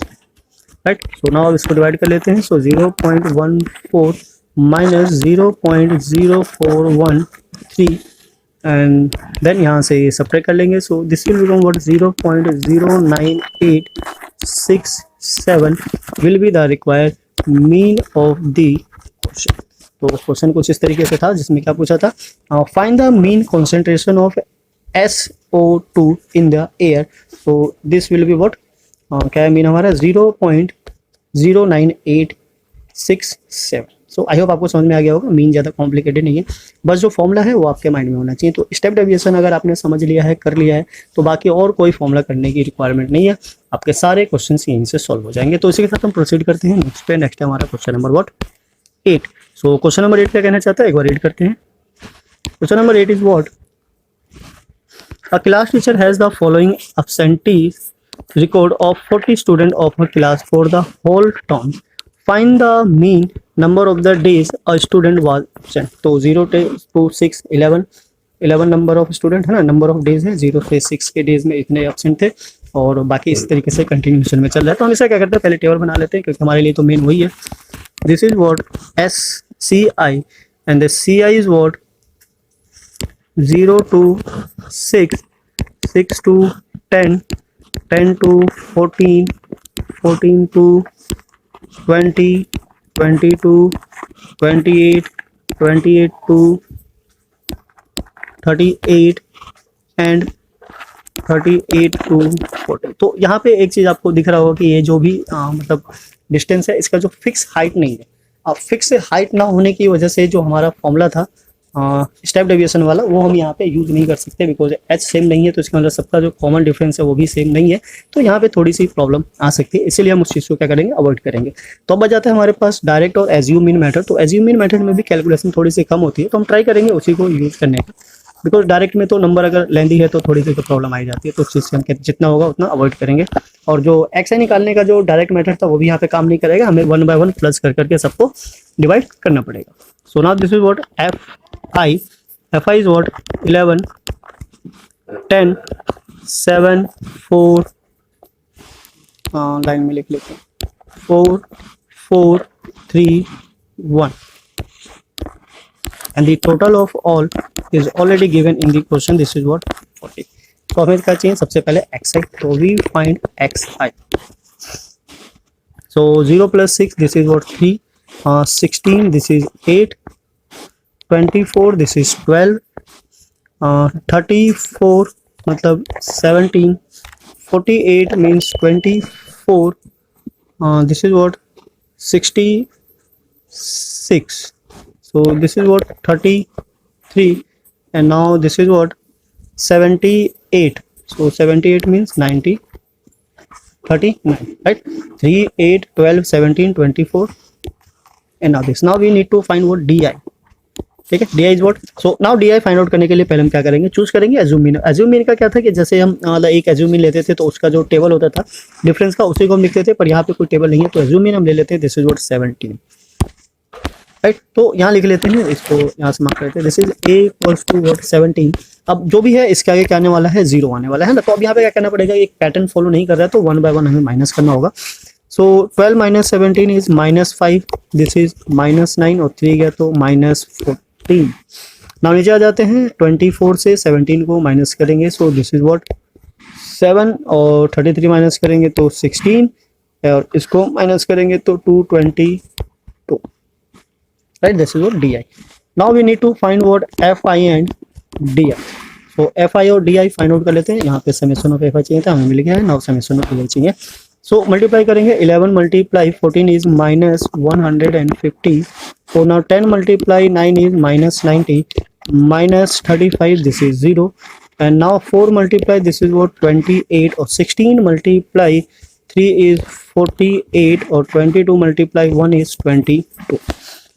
right. So now अब इसको डिवाइड कर लेते हैं, सो 0.14 माइनस 0.0413 एंड देन यहाँ से ये सब्ट्रैक्ट कर लेंगे, so this will become what 0.09867 will be the required mean of the question. तो क्वेश्चन कुछ इस तरीके से था जिसमें क्या पूछा था, find the mean concentration of SO2 in the air. तो दिस विल बी व्हाट क्या है मीन हमारा 0.09867। सो आई होप आपको समझ में आ गया होगा, मीन ज़्यादा कॉम्प्लिकेटेड नहीं है, बस जो फॉर्मूला है वो आपके माइंड में होना चाहिए। तो स्टेप डेविएशन अगर आपने समझ लिया है, कर लिया है, तो बाकी और कोई फॉर्मूला करने की रिक्वायरमेंट नहीं है, आपके सारे क्वेश्चन यहीं से सॉल्व हो जाएंगे। तो इसी के साथ हम प्रोसीड करते हैं नेक्स्ट पे। नेक्स्ट है हमारा question number what 8। So question number 8 क्या कहना चाहता है, एक बार रीड करते हैं। Question number 8 is what a class teacher has the following absentee record of 40 students of her class for the whole term. Find the mean number of the days a student was absent. तो 0 to 6 11 number of student है ना, number of days है, 0 से 6 के days में इतने absent थे और बाकी इस तरीके से कंटिन्यूशन में चल रहा है। तो हम इसे क्या करते हैं, पहले टेबल बना लेते हैं क्योंकि हमारे लिए तो मेन वही है। This is what SCI and the CI is what 0 to 6, 6 to 10, 10 to 14, 14 to 20, 20 to 28, 28 to 38 and 38 to 40। तो यहाँ पे एक चीज़ आपको दिख रहा होगा कि ये जो भी मतलब डिस्टेंस है इसका जो फिक्स हाइट नहीं है। अब फिक्स हाइट ना होने की वजह से जो हमारा फॉर्मूला था स्टेप डेविएशन वाला वो हम यहाँ पे यूज़ नहीं कर सकते, बिकॉज एच सेम नहीं है, तो इसका मतलब सबका जो कॉमन डिफरेंस है वो भी सेम नहीं है, तो यहाँ पे थोड़ी सी प्रॉब्लम आ सकती है, इसीलिए हम उस चीज़ को क्या करेंगे, अवॉइड करेंगे। तो अब बच जाता है हमारे पास डायरेक्ट और एज्यूम मीन मेथड। तो एज्यूम मीन मेथड में भी कैलकुलेशन थोड़ी सी कम होती है, तो हम ट्राई करेंगे उसी को यूज़ करने का, बिकॉज डायरेक्ट में तो नंबर अगर लेंदी है तो थोड़ी सी तो प्रॉब्लम आई जाती है, तो उस चीज़ से हम जितना होगा उतना अवॉइड करेंगे। और जो एक्स निकालने का जो डायरेक्ट मेथड था वो भी यहाँ पे काम नहीं करेगा, हमें 1 by 1 प्लस कर करके सबको डिवाइड करना पड़ेगा। सो now this is what F I is what 11 10 7 4 line में लिख लेते हैं 4 4 3 1 and the total of all is already given in the question, this is what 40। तो हमें क्या चाहिए सबसे पहले xi, तो we find xi. So 0 plus 6, this is what 3, 16, this is 8, 24, this is 12, 34 मतलब 17, 48 means 24, this is what 66, so this is what 33, and now this is what 78, so 78 means 90, 39, right? 3, 8, 12, 17, 24, and now this. Now we need to find what di. ठीक है, di is what? So now di find out करने के लिए पहले हम क्या करेंगे, choose करेंगे एज्यूम मीन. एज्यूम मीन का क्या था कि जैसे हम एक एज्यूम मीन लेते थे तो उसका जो टेबल होता था डिफरेंस का उसी को हम लिखते थे, पर यहाँ पे कोई टेबल नहीं है तो एज्यूम मीन हम ले लेते हैं. This is what 17, right. तो यहाँ लिख लेते हैं, इसको यहाँ से मार्क करते हैं. This is a equals to what 17. अब जो भी है इसके आगे क्या आने वाला है, 0 आने वाला है ना. तो अब यहाँ पे क्या करना पड़ेगा, एक पैटर्न फॉलो नहीं कर रहा है तो 1 by 1 हमें माइनस करना होगा. सो 12 minus 17 इज -5, दिस इज -9 और 3 गया तो -14. नाउ नीचे आ जाते हैं, 24 से 17 को माइनस करेंगे, सो दिस इज व्हाट 7 और 33 माइनस करेंगे तो 16 और इसको माइनस करेंगे तो 222, right. This is what di. Now we need to find what fi and di. सो fi और di फाइंड आउट कर लेते हैं. यहाँ पे समेशन ऑफ fi चाहिए था, हमें मिल गया है. नाउ समेशन ऑफ di चाहिए. सो मल्टीप्लाई करेंगे, 11 multiply 14 is -150. So now 10 multiply 9 is -90, -35, this is 0, and now 4 multiply, this is what 28, or 16 multiply 3 is 48, और 22 multiply 1 is 22.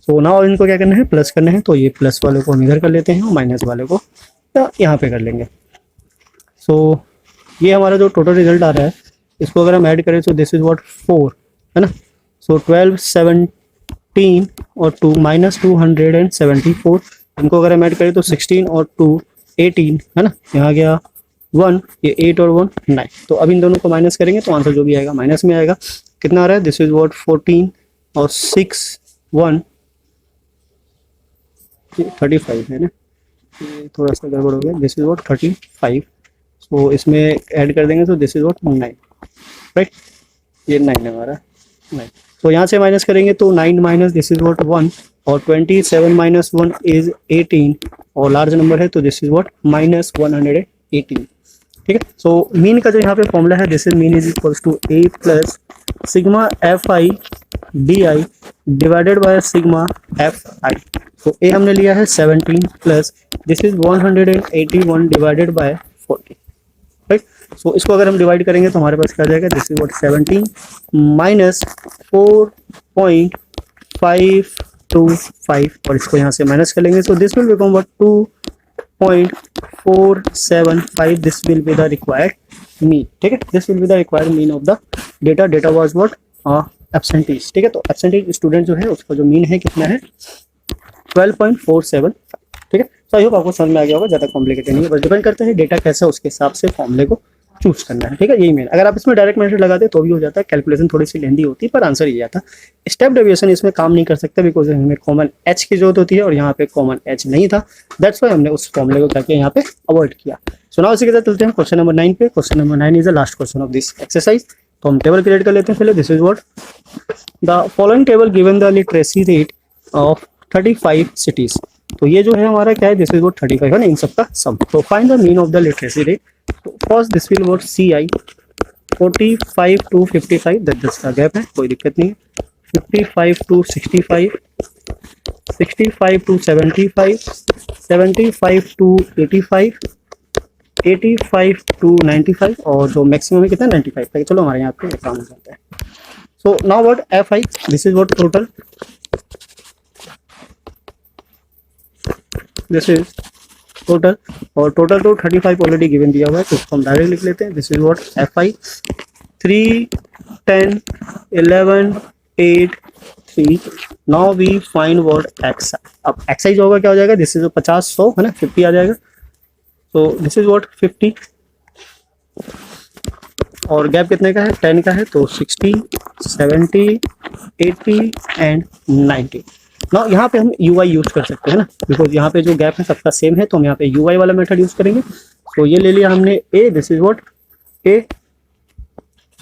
So now इनको क्या करना है, प्लस करना है. तो ये प्लस वाले को हम इधर कर लेते हैं और माइनस वाले को यहाँ पे कर लेंगे. सो ये हमारा जो टोटल रिजल्ट आ रहा है इसको अगर हम ऐड करें तो दिस इज व्हाट 4 है ना. सो 12, 17 और 2 -274. इनको अगर हम ऐड करें तो 16 और 2 18 है ना. यहाँ गया 1, ये 8 और 1 9. तो अब इन दोनों को माइनस करेंगे तो आंसर जो भी आएगा माइनस में आएगा. कितना आ रहा है, दिस इज व्हाट 14 और 6 1 35 है ना. ये थोड़ा सा गड़बड़ हो गया. This is what 35. सो इसमें ऐड कर देंगे तो दिस इज व्हाट 9, राइट. ये 9 है हमारा 9. तो यहाँ से माइनस करेंगे तो 9 माइनस दिस इज व्हाट 1, और 27 माइनस 1 इज 18, और लार्ज नंबर है तो दिस इज व्हाट -118. ठीक है. सो मीन का जो यहाँ पे फॉर्मूला है, this is mean is equals to a plus sigma fi di divided by sigma fi. तो a हमने लिया है 17 plus this is 181 divided by 40, right. So इसको अगर हम डिवाइड करेंगे तो हमारे पास क्या आ जाएगा, दिस इज व्हाट 17 माइनस 4.525, और इसको यहाँ से माइनस कर लेंगे. So this will become what 2.475. This will be the required mean. ठीक है, this will be the required mean of the data. Data was what absentees. ठीक है, तो एब्सेंटीज स्टूडेंट जो है उसका जो मीन है कितना है 12.47. ठीक है. सो आई होप आपको समझ में आ गया होगा, ज़्यादा कॉम्प्लिकेटेड नहीं है, बस डिपेंड करता है डेटा कैसा है उसके हिसाब से फॉर्मूले को चूज करना है. ठीक है, यही मेन. अगर आप इसमें डायरेक्ट मेथड लगाते तो भी हो जाता है, कैलकुलेशन थोड़ी सी लेंदी होती है पर आंसर ये आता. स्टेप डेविएशन इसमें काम नहीं कर सकता बिकॉज हमें कॉमन एच की जरूरत होती है और यहाँ पे कॉमन एच नहीं था. दैट्स वाई हमने उस फॉर्मूले को करके यहाँ पे अवॉइड किया. सो नाउ इसी के साथ चलते हैं क्वेश्चन नंबर 9 पे. Question number 9 is the last question of this exercise. तो हम टेबल क्रिएट कर लेते हैं पहले. This is what the following table given the literacy rate of 35 cities. तो ये जो है हमारा क्या है, दिस इज व्हाट 35 है ना, इन सबका सम. तो find the mean of the literacy rate. तो first this will what CI 45 to 55, दस का गैप है, कोई दिक्कत नहीं है. 55 to 65, 65 to 75, 75 to 85, 85 to 95, और जो मैक्सिमम है कितना 95 तक. चलो हमारे यहाँ पे काम हो जाता है. So now what FI, this is what total, this is total, और टोटल तो 35 ऑलरेडी गिवन दिया हुआ है तो उसको हम डायरेक्ट लिख लेते हैं. This is what FI 3 10 11 8 3. Now we find what XI. अब XI जो होगा क्या हो जाएगा, दिस इज 50 100 है ना, 50 आ जाएगा. तो दिस इज व्हाट 50, और गैप कितने का है 10 का है, तो 60 70 80 एंड 90. ना यहाँ पे हम UI यूज कर सकते हैं ना, बिकॉज यहाँ पे जो गैप है सबका सेम है तो हम यहाँ पे UI वाला मेथड यूज करेंगे. सो ये ले लिया हमने ए, दिस इज व्हाट ए।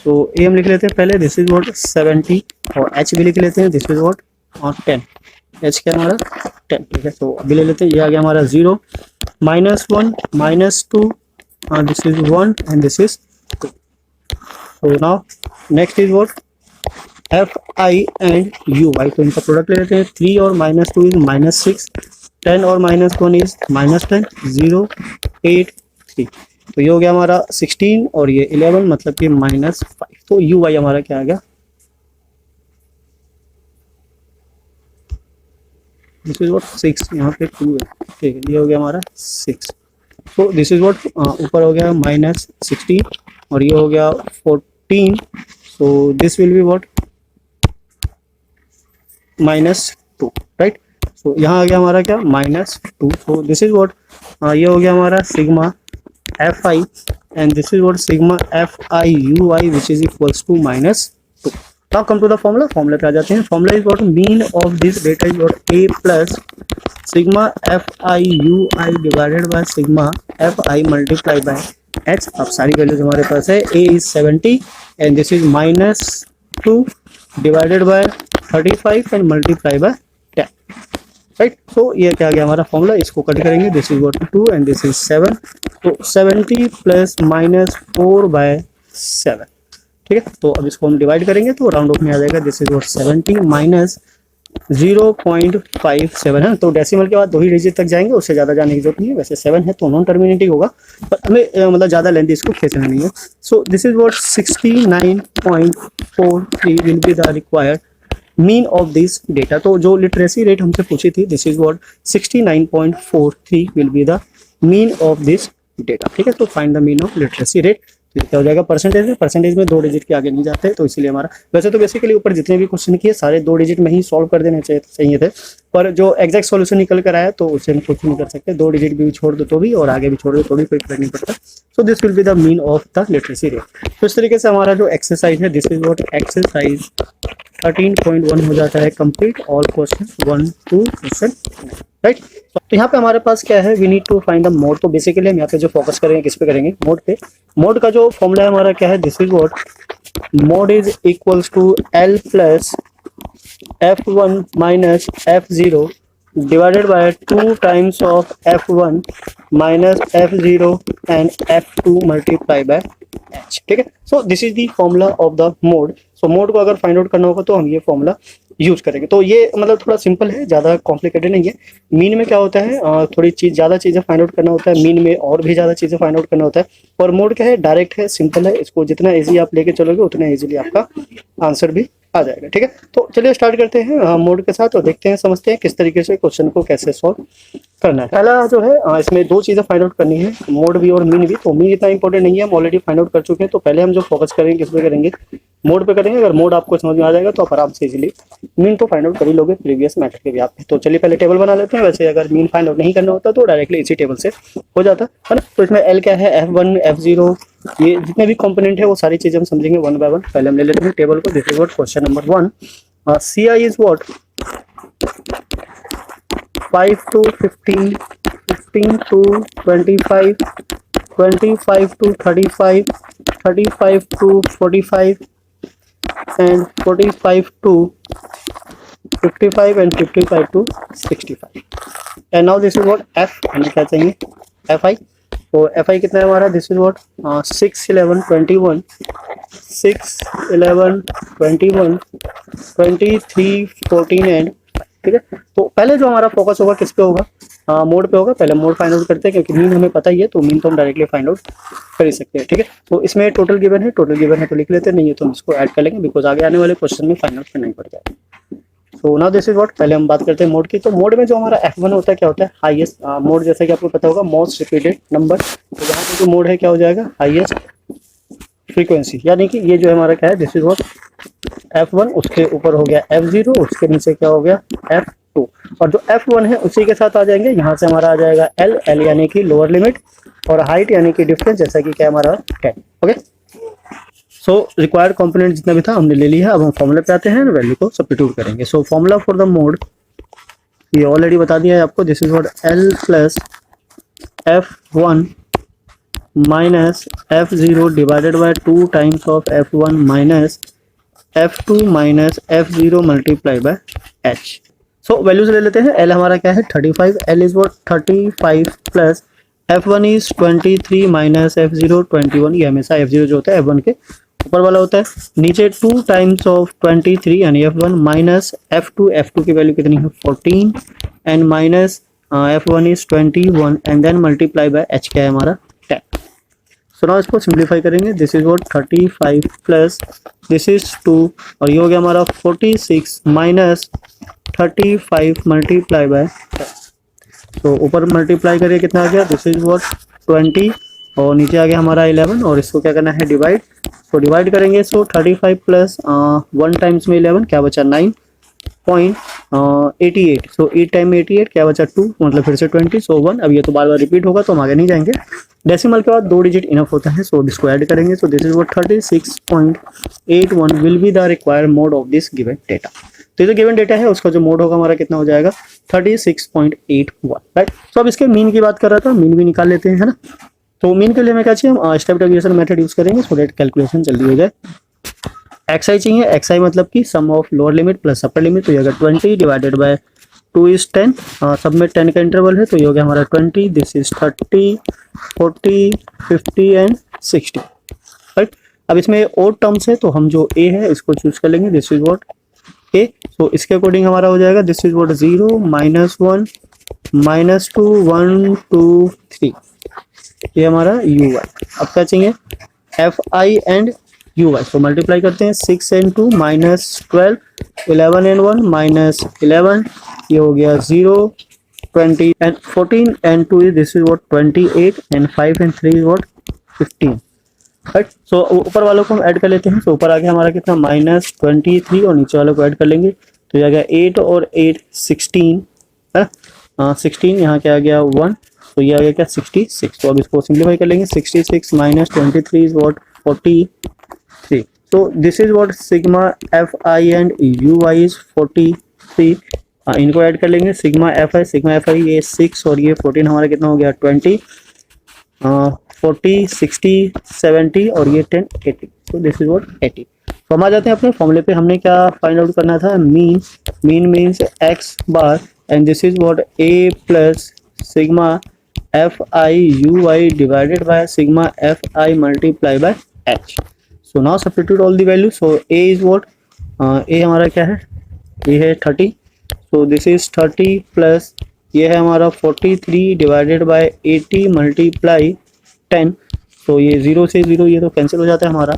तो ए हम लिख लेते हैं पहले, दिस इज व्हाट 70, और एच भी लिख लेते हैं, दिस इज व्हाट 10। एच क्या हमारा 10, ठीक है। तो अभी ले लेते हैं, ये आ गया हमारा 0, -1 -2, this is 1 and this is 2। So now next is what F I and U Y. तो इनका प्रोडक्ट ले लेते हैं, 3 और -2 इज -6, 10 और -1 इज -10, 0 8 3। तो ये हो गया हमारा 16 और ये 11, मतलब कि -5। तो यू वाई हमारा क्या आ गया, दिस इज व्हाट 6, यहाँ पे 2 है, ठीक है। ये हो गया हमारा 6। तो दिस इज व्हाट ऊपर हो गया -16 और ये हो गया 14। So this will be what -2, right. So यहाँ आ गया हमारा क्या -2। सो दिस इज व्हाट ये हो गया हमारा sigma F I and this is what sigma F I U I which is equals to -2। Now come to the formula. Formula पे आ जाते हैं। Formula is what mean of this data is what A plus sigma F I U I divided by sigma F I multiply by H. अब सारी values हमारे पास है, A is 70 and this is -2 divided bye 35 and multiply by 10, right. तो ये क्या गया हमारा फॉर्मूला, इसको कट करेंगे, this is what 2 and this is 7। तो 70 प्लस -4/7, ठीक है। तो अब इसको हम डिवाइड करेंगे तो राउंड ऑफ में आ जाएगा, दिस इज व्हाट 70 माइनस 0.57 है। तो डेसिमल के बाद 2 ही डिजिट तक जाएंगे, उससे ज़्यादा जाने की जरूरत नहीं है। वैसे 7 है तो नॉन टर्मिनेटिव होगा, पर हमें मतलब ज़्यादा लेंथ इसको खींचना नहीं है। So this is what 69.43 will be the required mean of this data. तो जो लिटरेसी रेट हमसे पूछी थी, this is what 69.43 will be the mean of this data, ठीक है। तो find the mean of literacy rate. तो क्या हो जाएगा परसेंटेज में, परसेंटेज में 2 डिजिट के आगे नहीं जाते, तो इसीलिए हमारा, वैसे तो बेसिकली ऊपर जितने भी क्वेश्चन किए सारे 2 डिजिट में ही सॉल्व कर देने चाहिए थे, पर जो एग्जैक्ट सॉल्यूशन निकल कर आया तो उससे हम कुछ नहीं कर सकते। 2 डिजिट भी छोड़ दो तो भी और आगे भी छोड़ दो तो भी कोई फर्क नहीं पड़ता। सो this will be the mean of the literacy rate. तो इस तरीके से हमारा जो एक्सरसाइज है, दिस इज व्हाट एक्सरसाइज 13.1 हो जाता है complete, all question 1 to question, right. तो यहाँ पे हमारे पास क्या है, we need to find the mode. तो बेसिकली हम यहाँ पे जो फोकस करेंगे किस पे करेंगे, मोड पे। मोड का जो फॉर्मूला है हमारा क्या है, this is what mode is equals to L plus f1 minus f0 divided by 2 times of f1 minus f0 and f2 multiply by h, ठीक है। So this is the formula of the mode. So mode को अगर find out करना होगा तो हम ये formula use करेंगे। तो ये मतलब थोड़ा सिंपल है, ज़्यादा कॉम्प्लिकेटेड नहीं है। मीन में क्या होता है, थोड़ी ज़्यादा चीज़ें फाइंड आउट करना होता है, मीन में और भी ज़्यादा चीज़ें फाइंड आउट करना होता है। और मोड क्या है, डायरेक्ट है, सिंपल है, इसको जितना ईजी आप लेके चलोगे उतना ईजिली आपका आंसर भी आ जाएगा, ठीक है। तो चलिए स्टार्ट करते हैं मोड के साथ और देखते हैं, समझते हैं किस तरीके से क्वेश्चन को कैसे सॉल्व करना है। पहला जो है इसमें 2 चीज़ें फाइंड आउट करनी है, मोड भी और मीन भी। तो मीन इतना इंपॉर्टेंट नहीं है, हम ऑलरेडी फाइंड आउट कर चुके हैं। तो पहले हम जो फोकस करेंगे किस पे करेंगे, मोड पे करेंगे। अगर मोड आपको समझ में आ जाएगा तो आप आराम से इजीली मीन तो फाइंड आउट कर ही लोगे प्रीवियस मेथड के भी आप। तो चलिए पहले टेबल बना लेते हैं। वैसे अगर मीन फाइंड आउट नहीं करना होता तो डायरेक्टली इसी टेबल से हो जाता है ना। तो इसमें एल क्या है, f1 f0 ये जितने भी कंपोनेंट है वो सारी चीजें हम समझेंगे 1 by 1। पहले हम ले लेते हैं टेबल को। This is what question number 1, CI is what 5 to 15, 15 to 25, 25 to 35, 35 to 45 and 45 to 55 and 55 to 65। and now this is what f, हमें क्या चाहिए fi। तो fi कितना है हमारा, दिस इज व्हाट 6 11 21, 6 11 21, 23 14 एंड, ठीक है। तो पहले जो हमारा फोकस होगा किस पे होगा, मोड पे होगा। पहले मोड फाइंड आउट करते हैं क्योंकि मीन हमें पता ही है, तो मीन तो हम डायरेक्टली फाइंड आउट कर ही सकते हैं, ठीक है। तो इसमें टोटल गिवन है, टोटल गिवन है तो लिख लेते हैं, नहीं है तो हम इसको ऐड कर लेंगे बिकॉज आगे आने वाले क्वेश्चन में फाइंड आउट करना ही पड़ जाएगा। सो नाउ दिस इज व्हाट, पहले हम बात करते हैं मोड की। तो मोड में जो हमारा f1 होता है क्या होता है, हाईएस्ट मोड, जैसा कि आपको पता होगा मोस्ट रिपीटेड नंबर। तो यहाँ पे जो मोड है क्या हो जाएगा, हाईएस्ट फ्रीक्वेंसी, यानी कि ये जो हमारा क्या है, दिस इज व्हाट f1, उसके ऊपर हो गया f0, उसके नीचे क्या हो गया f2, और जो f1 है उसी के साथ आ जाएंगे। यहाँ से हमारा आ जाएगा l यानी कि लोअर लिमिट, और हाइट यानी कि डिफरेंस, जैसा कि क्या हमारा 10, ओके। सो रिक्वायर्ड कंपोनेंट जितना भी था हमने ले लिया है। अब हम फॉर्मूला पे आते हैं, वैल्यू को सब्स्टिट्यूट करेंगे। So formula for the mode ये ऑलरेडी बता दिया है आपको, this is what l plus f1 minus F0 divided by 2 times of F1 minus F2 minus F0 multiply by H। So values ले लेते हैं। L हमारा क्या है 35, L is what 35 plus F1 is 23 minus F0 21। ये हमेशा F0 जो होता है F1 के ऊपर वाला होता है। नीचे 2 टाइम्स ऑफ 23 यानी F1 माइनस F2 की वैल्यू कितनी है 14 and minus F1 is 21 and then multiply by H क्या है हमारा 10। सो नाउ इसको सिंप्लीफाई करेंगे। This is what 35 plus this is 2 और ये हो गया हमारा 46 माइनस 35 मल्टीप्लाई बाय 10। तो ऊपर मल्टीप्लाई करिए कितना आ गया, दिस इज वॉट 20 और नीचे आ गया हमारा 11 और इसको क्या करना है डिवाइड। तो डिवाइड करेंगे सो 35 प्लस 1 टाइम्स में 11 क्या बचा 9.88। सो 8 टाइम में 88 क्या बचा 2 मतलब फिर से 20 सो 1। अब ये तो बार बार रिपीट होगा तो हम आगे नहीं जाएंगे। डेसिमल के बाद 2 डिजिट इनफ होता है सो इसको ऐड करेंगे। So this is what 36.81 will be the required mode of this given data. तो ये जो गिवन डेटा है उसका जो मोड होगा हमारा कितना हो जाएगा 36.81 राइट। सो अब इसके मीन की बात कर रहा था, मीन भी निकाल लेते हैं है ना। तो मीन के लिए हमें क्या चाहिए, हम स्टेप डेविएशन मेथड यूज करेंगे सो दैट कैलकुलेशन जल्दी हो जाए। एक्सआई चाहिए, एक्सआई मतलब कि sum of lower limit plus upper limit. तो ये अगर 20 डिवाइडेड बाय 2 इज 10, सब में 10 का इंटरवल है तो ये हो गया हमारा 20, दिस इज 30, 40, 50 एंड 60 राइट। अब इसमें और टर्म्स है तो हम जो ए है इसको चूज कर लेंगे, दिस इज व्हाट ए। तो इसके अकॉर्डिंग हमारा हो जाएगा दिस इज व्हाट 0 -1 -2 1 2 3 ये हमारा यू वाई। अब क्या चाहिए F I and U Y. तो मल्टीप्लाई करते हैं 6 एंड 2 -12 11 एंड 1 -11 ये हो गया 0 20 and 14 and 2 is this is what 28 and 5 and 3 is what 15 right. So ऊपर वालों को हम ऐड कर लेते हैं। सो ऊपर आ गया हमारा कितना -23 और नीचे वालों को ऐड कर लेंगे तो ये आ गया 8 और 8 16 है 16 यहाँ क्या आ गया 1 तो ये आ गया क्या 66। तो अब इसको सिंप्लीफाई कर लेंगे 66 माइनस 23 इज व्हाट 43। तो this is what sigma F I and U I is 43। इनको ऐड कर लेंगे सिग्मा एफ आई ये 6 और ये 14 हमारा कितना हो गया 20 40 60 70 और ये 10 80। तो दिस इज व्हाट 80। तो हम आ जाते हैं अपने फॉर्मूले पे। हमने क्या फाइंड आउट करना था mean means X bar and this is what A plus sigma F I U I divided by sigma F I multiply by H. So now substitute all the value. So A is what ए हमारा क्या है ये है 30 सो this is 30 plus ये है हमारा 43 divided by 80 multiply 10। तो ये 0 से 0 ये तो कैंसिल हो जाता है हमारा।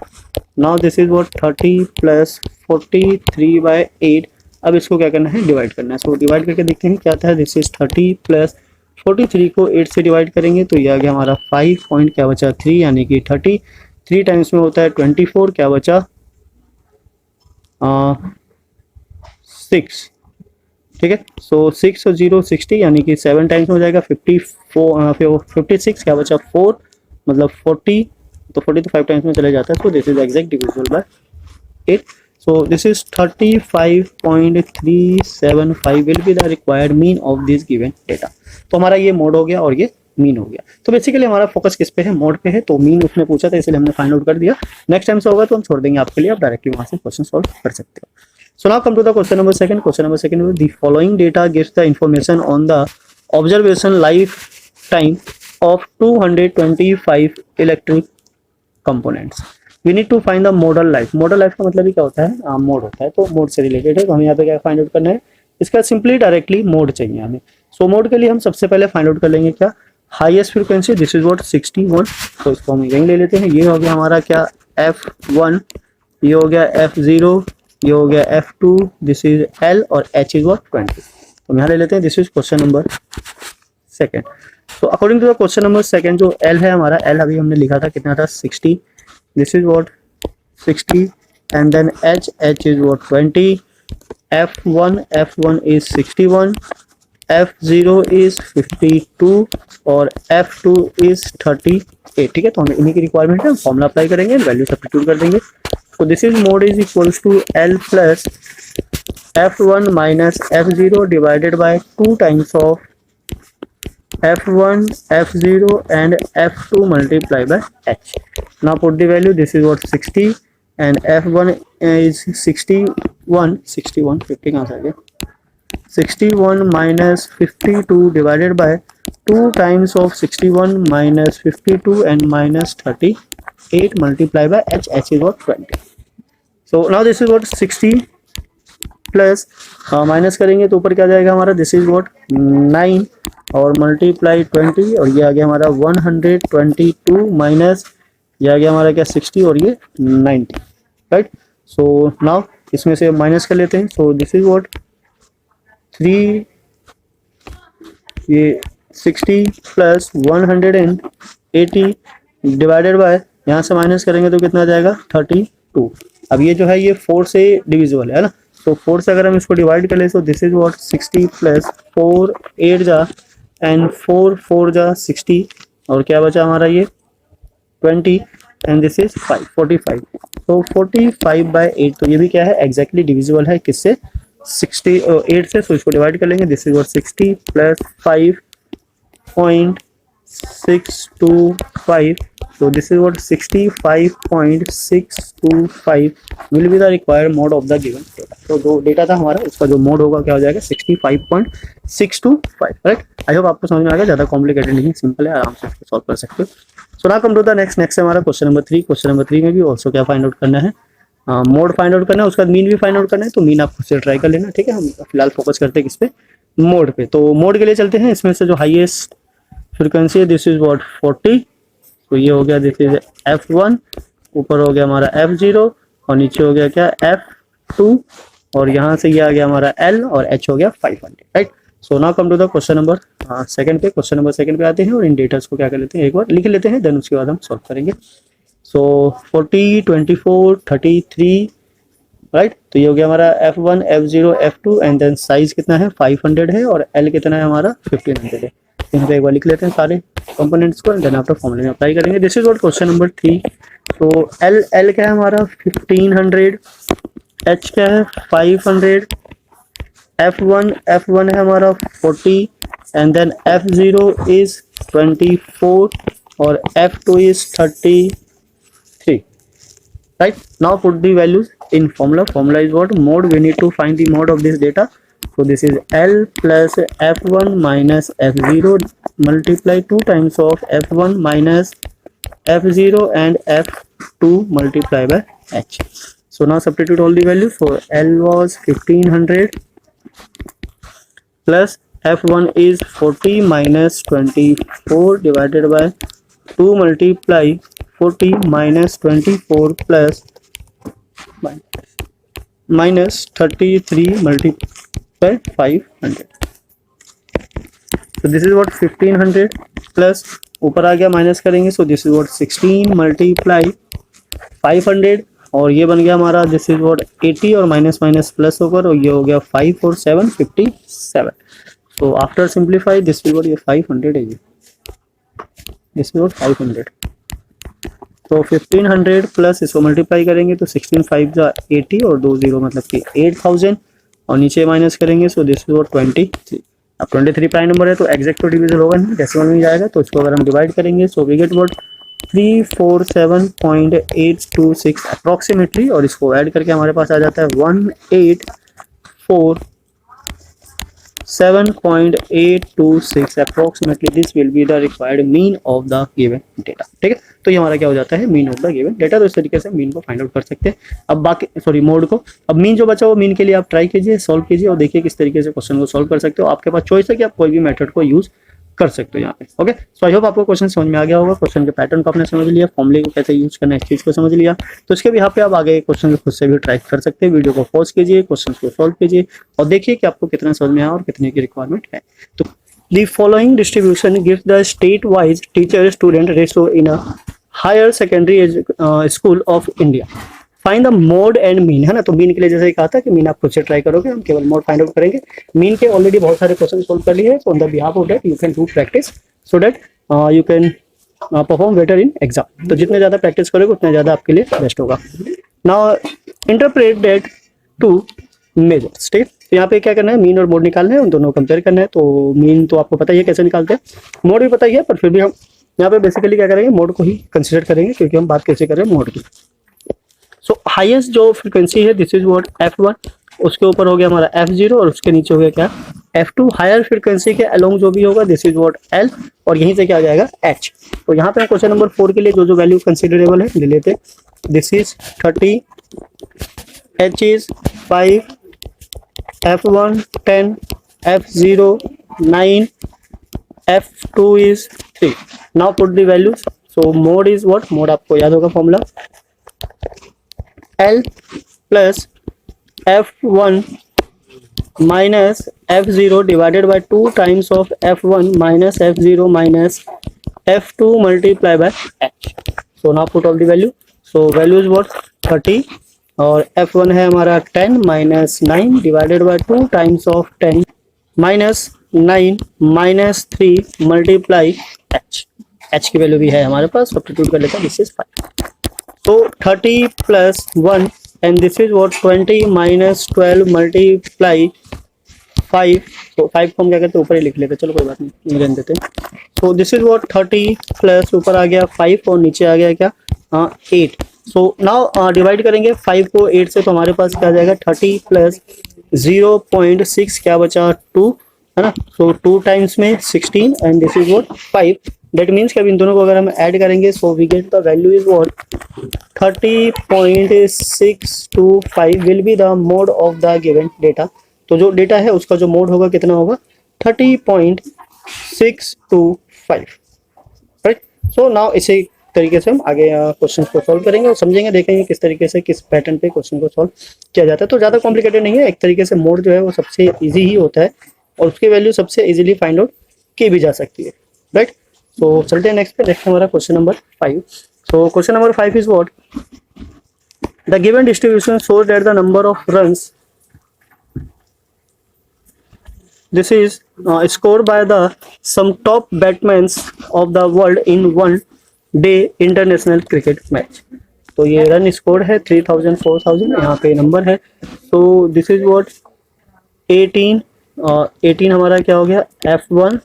Now this is what 30 plus 43 by 8। अब इसको क्या करना है डिवाइड करना है। सो डिवाइड करके देखते हैं क्या आता है। दिस इज 30 प्लस 43 को 8 से डिवाइड करेंगे तो ये आ गया हमारा 5 पॉइंट क्या बचा 3 यानी कि 30 3 टाइम्स में होता है 24 क्या बचा 6 ठीक है। सो 6 और 0 60 यानी कि 7 टाइम्स में हो जाएगा 56 क्या बचा 4 मतलब 40 तो 40 तो 5 टाइम्स में चले जाता है। So this is exact divisible by 8। So this is 35.375 will be the required mean of this given data. तो हमारा ये मोड हो गया और ये मीन हो गया। तो बेसिकली हमारा फोकस किस पे है मोड पे है। तो मीन उसने पूछा था इसलिए हमने फाइंड आउट कर दिया। नेक्स्ट टाइम से होगा तो हम छोड़ देंगे आपके लिए, आप डायरेक्टली वहां से क्वेश्चन सॉल्व कर सकते हो। So now come to the question number second. Question number second, the following data gives the information on the observation lifetime of 225 electric components. We need to find the modal life. Modal life का मतलब ही क्या होता है mode होता है। तो mode से related है तो हमें यहाँ पे क्या फाइंड आउट करना है इसका सिंपली डायरेक्टली मोड चाहिए हमें। सो मोड के लिए हम सबसे पहले फाइंड आउट कर लेंगे क्या highest frequency this is what 61। तो इसको हम यहीं ले लेते हैं। ये हो गया हमारा क्या F1 ये हो गया F0 ये हो गया F2 दिस इज L और H इज व्हाट 20। तो यहाँ ले लेते हैं this is question number second. तो according to the question number second जो L है हमारा L अभी हमने लिखा था कितना था 60 this is what 60 and then H is what 20 F1 is 61 F0 is 52 और F2 इज 38 ठीक है। तो हमें इन्हीं की रिक्वायरमेंट है, फॉर्मूला अप्लाई करेंगे वैल्यू सब्स्टिट्यूट कर देंगे। So this is mode is equals to L plus F1 minus F0 divided by 2 times of f1, f0 and f2 multiplied by h. Now put the value. This is what 60 and f1 is 61 50 कहाँ से आ गया, 61 minus 52 divided by 2 times of 61 minus 52 and minus 38 multiplied by h. H is what 20. So now this is what 60 plus minus करेंगे तो ऊपर क्या जाएगा हमारा, this is what 9 और मल्टीप्लाई 20 और ये आ गया हमारा 122 माइनस ये आ गया हमारा क्या 60 और ये 90, राइट. सो नाउ इसमें से माइनस कर लेते हैं. सो दिस इज व्हाट 3 ये 60 प्लस 180 डिवाइडेड बाय यहाँ से माइनस करेंगे तो कितना जाएगा 32. अब ये जो है ये 4 से डिविजिबल है ना, तो 4 से अगर हम इसको डिवाइड कर ले तो दिस इज व्हाट 60 प्लस 4 8 जा एंड 4 4 जा 60 और क्या बचा हमारा ये 20 एंड दिस इज 5 45. तो 45 बाय 8 तो ये भी क्या है एग्जैक्टली डिविजिबल है किससे 8 से. तो इसको डिवाइड कर लेंगे. This is what 60 plus 5.625. So this is what 65.625 will be the required mode of the given data. तो जो डेटा था हमारा उसका जो मोड होगा क्या हो जाएगा 65.625, राइट. आई होप आपको समझ में आ गया, ज़्यादा कॉम्प्लिकेटेड नहीं है, सिंपल है, आराम से इसको सॉल्व कर सकते हो. So now come to the next है हमारा क्वेश्चन नंबर 3. क्वेश्चन नंबर 3 में भी ऑल्सो क्या फाइंड आउट करना है, मोड फाइंड आउट करना है, उसका मीन भी फाइंड आउट करना है. तो मीन आप खुद से ट्राई कर लेना, ठीक है. हम फिलहाल फोकस करते हैं किस पे, मोड पे. तो मोड के लिए चलते हैं. इसमें से जो हाईएस्ट फ्रिक्वेंसी है दिस इज व्हाट 40. तो ये हो गया दिस इज f1, ऊपर हो गया हमारा f0 और नीचे हो गया क्या f2 और यहाँ से ये आ गया हमारा l और h हो गया 500, right. So now come to the question number second पे. क्वेश्चन नंबर सेकंड पे आते हैं और इन डेटास को क्या कर लेते हैं, एक बार लिख लेते हैं, देन उसके बाद हम सॉल्व करेंगे. सो 40 24 33, राइट. तो ये हो गया हमारा f1 f0 f2 and than size कितना है 500 है और l कितना है हमारा 1500 है. यहाँ पे एक बार लिख लेते हैं सारे कंपोनेंट्स को, देन आफ्टर फॉर्मूले में अप्लाई करेंगे. This is what question number 3. तो l क्या है हमारा 1500, h क्या है 500, f1 है हमारा 40 एंड देन f0 इज 24 और f2 is 33, right. Now put the values in formula. Formula is what mode. We need to find the mode of this data. So this is L plus f1 minus f0 multiply 2 times of f1 minus f0 and f2 multiply by h. So now substitute all the values. So L was 1500 plus f1 is 40 minus 24 divided by 2 multiply 40 minus 24 plus minus 33 multiplied by 500. So this is what 1500 plus ऊपर आ गया minus करेंगे. So this is what 16 multiply 500 और ये बन गया हमारा this is what 80 और minus minus plus होकर और ये हो गया 5 और 7 57. So after simplify this is what ये 500 है, ये दिस इज व्हाट 500. तो 1500 प्लस इसको मल्टीप्लाई करेंगे तो 16 5 जा 80 और 2 0 मतलब कि 8000 और नीचे माइनस करेंगे. So this is what 23. अब 23 प्राइम नंबर है तो एग्जैक्ट तो डिविजन होगा नहीं, डेसिमल में जाएगा. तो इसको अगर हम डिवाइड करेंगे so we get what 347.826 approximately और इसको ऐड करके हमारे पास आ जाता है 184.7.826 approximately. This will be the required mean of the given data, ठीक है. तो ये हमारा क्या हो जाता है mean of the given data. तो इस तरीके से मीन को फाइंड आउट कर सकते हैं. अब बाकी सॉरी मोड को, अब मीन जो बचा वो मीन के लिए आप ट्राई कीजिए, सॉल्व कीजिए और देखिए किस तरीके से क्वेश्चन को सॉल्व कर सकते हो. आपके पास चॉइस है कि आप कोई भी मेथड को यूज कर सकते हो यहाँ पे. ओके, सो आई होप आपको क्वेश्चन समझ में आ गया होगा. क्वेश्चन के पैटर्न को आपने समझ लिया, फॉर्मूले को कैसे यूज करना है इस चीज को समझ लिया. तो इसके भी यहाँ पे आप आगे क्वेश्चन को खुद से भी ट्राई कर सकते हैं. वीडियो को पॉज कीजिए, क्वेश्चन को सॉल्व कीजिए और देखिए कि आपको कितना समझ में आया और कितने की रिक्वायरमेंट है. तो the following distribution gives the state-wise teacher-student ratio in a higher secondary school of India. Find the mode and mean, है ना. तो मीन के लिए जैसे कहा था कि मीन आप खुद से ट्राई करोगे, हम केवल मोड फाइंड आउट करेंगे. मीन के ऑलरेडी बहुत सारे क्वेश्चन सोल्व कर लिए हैं. On the behalf of that you can do practice so that you can perform better in exam. तो जितने ज़्यादा प्रैक्टिस करोगे उतना ज़्यादा आपके लिए बेस्ट होगा. Now interpret that to measures, ठीक. तो यहाँ पे क्या करना है, मीन और मोड निकालना है, उन दोनों को कंपेयर करना है। तो मीन तो आपको पता ही है कैसे निकालते हैं, मोड भी पता ही है, पर फिर भी हम यहाँ पे बेसिकली क्या करेंगे, मोड को ही कंसिडर करेंगे, क्योंकि हम बात कैसे कर रहे हैं मोड की। सो हाईएस्ट जो फ्रिक्वेंसी है दिस इज व्हाट F1, उसके ऊपर हो गया हमारा F0 और उसके नीचे हो गया क्या F2। हायर फ्रिक्वेंसी के अलोंग जो भी होगा दिस इज व्हाट L, और यहीं से क्या आ जाएगा H। तो यहाँ पे हम क्वेश्चन नंबर 4 के लिए जो जो वैल्यू कंसिडरेबल है ले लेते हैं। This is 30, H is 5, F1 10, F0 9, F2 is 3. Now put the values. So mode is what? Mode आपको याद होगा formula L plus F1 minus F0 divided by 2 times of F1 minus F0 minus F2 multiply by H. So now put all the value. So value is what? 30 और F1 है हमारा 10 minus 9 divided by 2 times of 10 minus 9 minus 3 multiply H. H की value भी है हमारे पास, substitute कर लेते हैं, this is 5। So 30 plus 1 and this is what 20 minus 12 multiply 5। तो 5 को हम क्या करते हैं ऊपर ही लिख लेते हैं, चलो कोई बात नहीं रहने देते हैं। So this is what 30 plus ऊपर आ गया 5 और नीचे आ गया क्या 8। सो नाउ डिवाइड करेंगे 5 को 8 से, तो हमारे पास क्या आ जाएगा 30 प्लस 0.6 क्या बचा 2 है ना। सो 2 टाइम्स में 16 and this is what 5। That means कि अब इन दोनों को अगर हम ऐड करेंगे so we get the value is what 30.625 will be the mode of the given data. तो जो डेटा है उसका जो मोड होगा कितना होगा 30.625, राइट। सो नाउ इसी तरीके से हम आगे क्वेश्चन को सॉल्व करेंगे और समझेंगे, देखेंगे किस तरीके से किस पैटर्न पे क्वेश्चन को सॉल्व किया जाता है। तो ज़्यादा कॉम्प्लिकेटेड नहीं है, एक तरीके से मोड जो है वो सबसे इजी ही होता है और उसकी वैल्यू सबसे इजीली फाइंड आउट की भी जा सकती है, राइट। तो चलते हैं नेक्स्ट पे। नेक्स्ट हमारा question number 5। So question number 5 is what the given distribution shows that the number of runs this is scored by the some top batsmen of the world in one day international cricket match। तो ये run score है 3000 4000, यहाँ पे number है। तो this is what 18 18 हमारा क्या हो गया F1,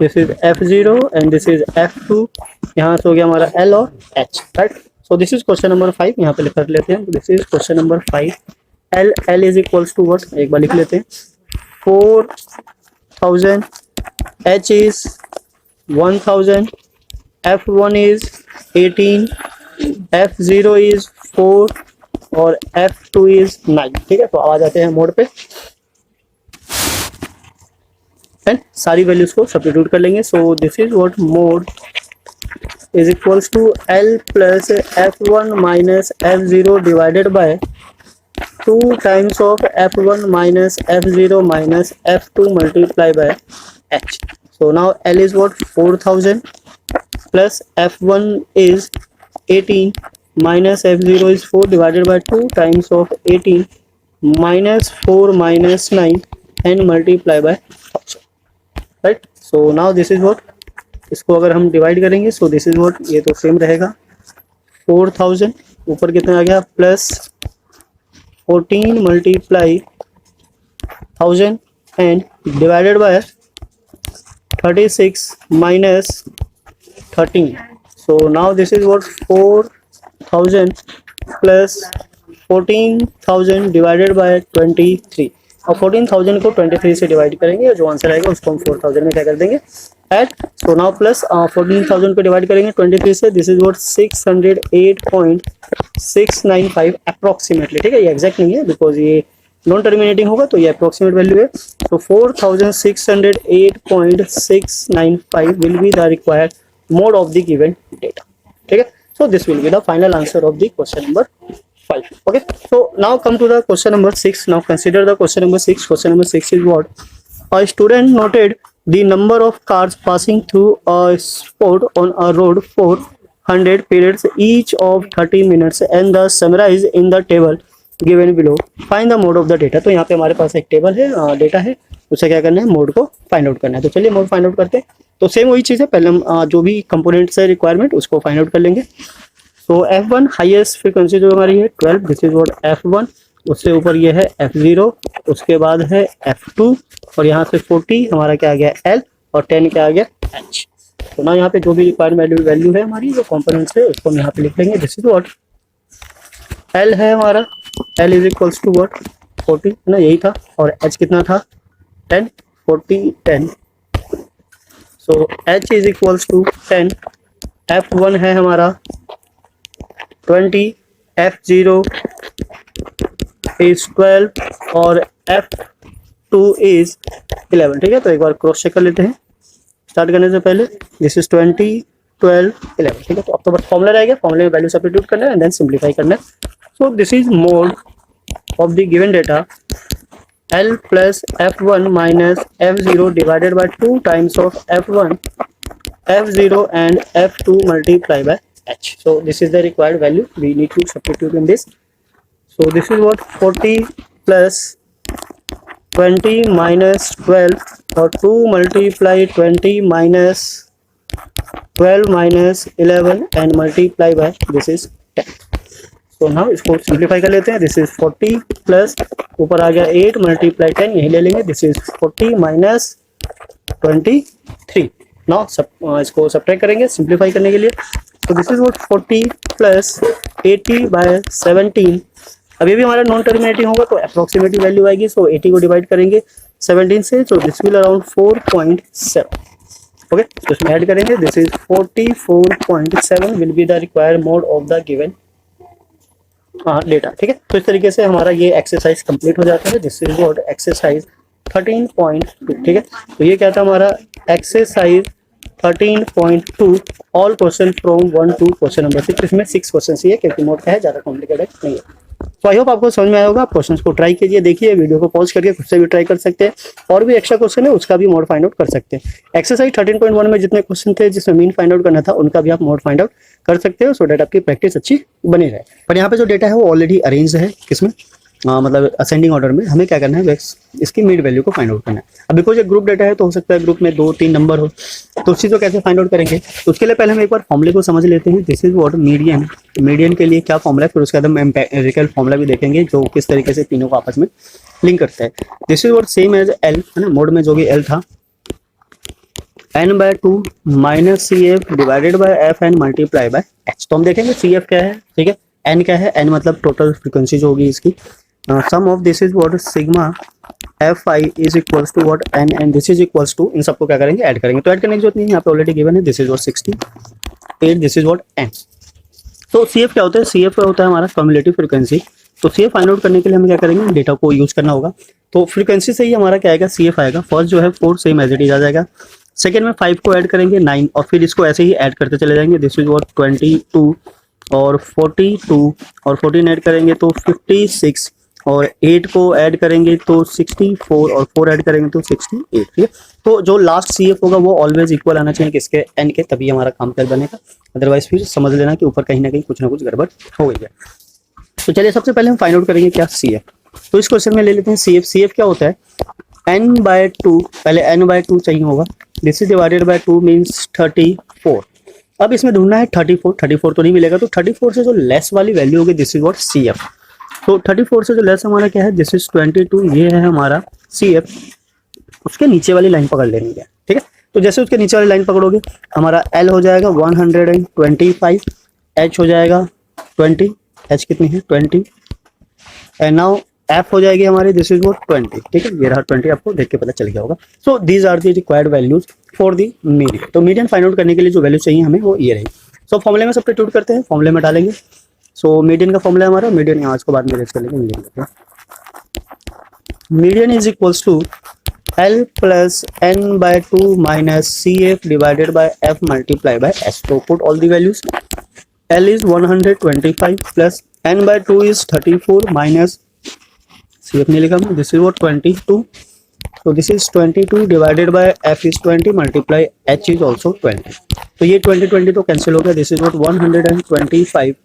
this is F0 and this is F2, यहाँ से हो गया हमारा L और H, right. So this is question number 5, यहाँ पे लिख लेते हैं। This is question number 5। L is equals to what, एक बार लिख लेते हैं 4000, H is 1000, F1 is 18, F0 is 4 और F2 is 9। ठीक है, तो आ जाते हैं मोड पे एंड सारी वैल्यूज को सब्स्टिट्यूट कर लेंगे। So this is what mode is equals to L plus F1 minus F0 divided by 2 times of F1 minus F0 minus F2 multiply by H। So now L is what 4000 plus F1 is 18 minus F0 is 4 divided by 2 times of 18 minus 4 minus 9 and multiply by 1000, right। So now this is what, इसको अगर हम divide करेंगे so this is what, ये तो same रहेगा 4000 ऊपर कितना आ गया plus 14 multiply 1000 and divided by 36 minus 13। So now this is what 4000 plus 14,000 divided by 23। और 14,000 को 23 से डिवाइड करेंगे, जो आंसर आएगा उसको हम 4000 में क्या कर देंगे ऐड। सो नाउ प्लस 14,000 को डिवाइड करेंगे 23 से, दिस इज व्हाट 608.695 अप्रोक्सीमेटली। ठीक है, ये एग्जैक्ट नहीं है बिकॉज ये नॉन टर्मिनेटिंग होगा, तो ये अप्रोक्सीमेट वैल्यू है। तो 4608.695 will be the required mode of the given data. ठीक है, so this will be the final answer of the question number 5। Okay, so now come to the question number 6. Now consider the question number 6. Question number 6 is what? A student noted the number of cars passing through a spot on a road for 100 periods each of 30 minutes and the summarize in the table given below. Find the mode of the data। तो यहाँ पे हमारे पास एक table है, data है, उसे क्या करना है मोड को फाइंड आउट करना है। तो चलिए मोड फाइंड आउट करते हैं। तो सेम वही चीज़ है, पहले हम जो भी कंपोनेंट्स है रिक्वायरमेंट उसको फाइंड आउट कर लेंगे। तो F1 हाईएस्ट फ्रीक्वेंसी जो हमारी है 12, दिस इज व्हाट F1। उससे ऊपर ये है F0, उसके बाद है F2 और यहाँ से 40 हमारा क्या आ गया L और 10 क्या आ गया H। तो ना यहाँ पे जो भी रिक्वायर्ड वैल्यू है हमारी जो कॉम्पोनेंट्स है उसको हम यहाँ पे लिख लेंगे। दिस इज व्हाट L है हमारा, L is equals to what 40 है ना, यही था, और H कितना था 10, 40 10, so H is equals to 10, F1 है हमारा 20, F0 इज 12 और F2 इज 11। ठीक है, तो एक बार क्रॉस चेक कर लेते हैं स्टार्ट करने से पहले। This is 20 12 11। ठीक है, तो अब तो बस फॉर्मूला रहेगा, फॉर्मूले में वैल्यू सब्स्टिट्यूट करना है एंड देन सिंप्लीफाई करना है। So this is mode of the given data L plus F1 minus F0 divided by 2 times of F1 F0 and F2 multiplied by H. So this is the required value we need to substitute in this. So this is what 40 plus 20 minus 12 or 2 multiply 20 minus 12 minus 11 and multiply by this is 10. तो now इसको simplify कर लेते हैं। This is 40 plus ऊपर आ गया 8 multiply 10, यही ले लेंगे। This is 40 minus 23। नाउ इसको सब्ट्रैक्ट करेंगे सिंप्लीफाई करने के लिए। तो this is what 40 plus 80 by 17। अभी भी हमारा नॉन टर्मिनेटिंग होगा तो अप्रोक्सीमेटिव वैल्यू आएगी। सो 80 को डिवाइड करेंगे 17 से, तो दिस विल अराउंड 4.7। ओके, तो इसमें ऐड करेंगे। This is 44.7 will be the required mode of the given data. ठीक है, तो इस तरीके से हमारा ये एक्सरसाइज कंप्लीट हो जाता है। This is what exercise 13.2। ठीक है, तो ये क्या था हमारा exercise 13.2 all question from 1 to question number 6। इसमें 6 क्वेश्चन ही है क्योंकि मोड क्या है, ज़्यादा कॉम्प्लिकेटेड नहीं है। तो आई होप आपको समझ में आया होगा। आप क्वेश्चन को ट्राई कीजिए, देखिए, वीडियो को पॉज करके खुद से भी ट्राई कर सकते हैं। और भी एक्स्ट्रा क्वेश्चन है उसका भी मोड फाइंड आउट कर सकते हैं। एक्सरसाइज 13.1 में जितने क्वेश्चन थे जिसमें मीन फाइंड आउट करना था उनका भी आप मोड फाइंड आउट कर सकते हो, सो डेट आपकी प्रैक्टिस अच्छी बनी रहे। पर यहाँ पे जो डेटा है वो ऑलरेडी अरेंज है, किसमें मतलब असेंडिंग ऑर्डर में। हमें क्या करना है, इसकी मीड वैल्यू को फाइंड आउट करना है। अब बिकॉज एक ग्रुप डेटा है तो हो सकता है ग्रुप में 2-3 नंबर हो, तो उस चीज़ को कैसे फाइंड आउट करेंगे, तो उसके लिए पहले हम एक बार फॉर्मूले को समझ लेते हैं। This is what median. Median के लिए क्या फॉर्मूला है, फिर उसके बाद हम एम्पिरिकल फॉर्मूला भी देखेंगे जो किस तरीके से तीनों को आपस में लिंक करता है। This is what same as L है ना, मोड में जो भी एल था n/2 minus CF divided by F N multiply by H. तो हम देखेंगे CF क्या है, ठीक है, n क्या है, n मतलब टोटल फ्रीक्वेंसी जो होगी इसकी। Sum of this is what sigma fi is equals to what n and this is equals to, इन सबको क्या करेंगे, ऐड करेंगे। तो ऐड करने की जरूरत नहीं है, यहाँ पे ऑलरेडी गिवन है। This is what 68, this is what n। तो CF क्या होता है, CF क्या होता है हमारा कम्युलेटिव फ्रीक्वेंसी। तो CF फाइंड आउट करने के लिए हमें क्या करेंगे, डेटा को यूज करना होगा। तो फ्रीक्वेंसी से ही हमारा क्या आएगा, CF आएगा। फर्स्ट जो है 4 सेम एज इट इज आ जाएगा। सेकेंड में 5 को ऐड करेंगे 9 और फिर इसको ऐसे ही ऐड करते चले जाएंगे। दिस इज व्हाट 22 और 42 और 14 ऐड करेंगे तो 56 और 8 को ऐड करेंगे तो 64 और 4 ऐड करेंगे तो 68। ठीक है, तो जो लास्ट CF होगा वो ऑलवेज इक्वल आना चाहिए किसके, n के, तभी हमारा काम कर बनेगा। अदरवाइज फिर समझ लेना कि ऊपर कहीं ना कहीं कुछ ना कुछ गड़बड़ हो गई है। तो चलिए सबसे पहले हम फाइंड आउट करेंगे क्या, CF। तो इस क्वेश्चन में ले लेते हैं CF। CF क्या होता है, n/2, पहले n/2 चाहिए होगा। This is divided by 2 means 34। अब इसमें ढूंढना है 34 तो नहीं मिलेगा, तो 34 से जो लेस वाली वैल्यू होगी दिस इज व्हाट CF। तो 34 से जो लेस हमारा क्या है, दिस इज 22, ये है हमारा CF। उसके नीचे वाली लाइन पकड़ लेनी है। ठीक है, तो जैसे उसके नीचे वाली लाइन पकड़ोगे हमारा L हो जाएगा 125, H हो जाएगा 20, H कितनी है 20, एंड नाउ F हो जाएगी हमारी, दिस इज व्हाट 20। ठीक है, ये रहा 20, आपको देख के पता चल गया होगा। So these are the required values for the median. तो मीडियन फाइंड आउट करने के लिए जो वैल्यू चाहिए हमें वो ये रहेगी। सो फॉर्मूले में सब्स्टिट्यूट करते हैं, फॉर्मूले में डालेंगे। सो मीडियन का फॉर्मूला है हमारा, मीडियन यहाँ इसको बाद में रेज कर लेंगे। Median is equals to L plus n/2 minus CF divided by F multiplied by S. So put all the values. L is 125 plus n/2 is 34 minus CF नहीं लिखा मैं, this is what 22. So this is 22 divided by F is 20 multiply H is also 20. तो ये 20 तो cancel हो गया। This is what 125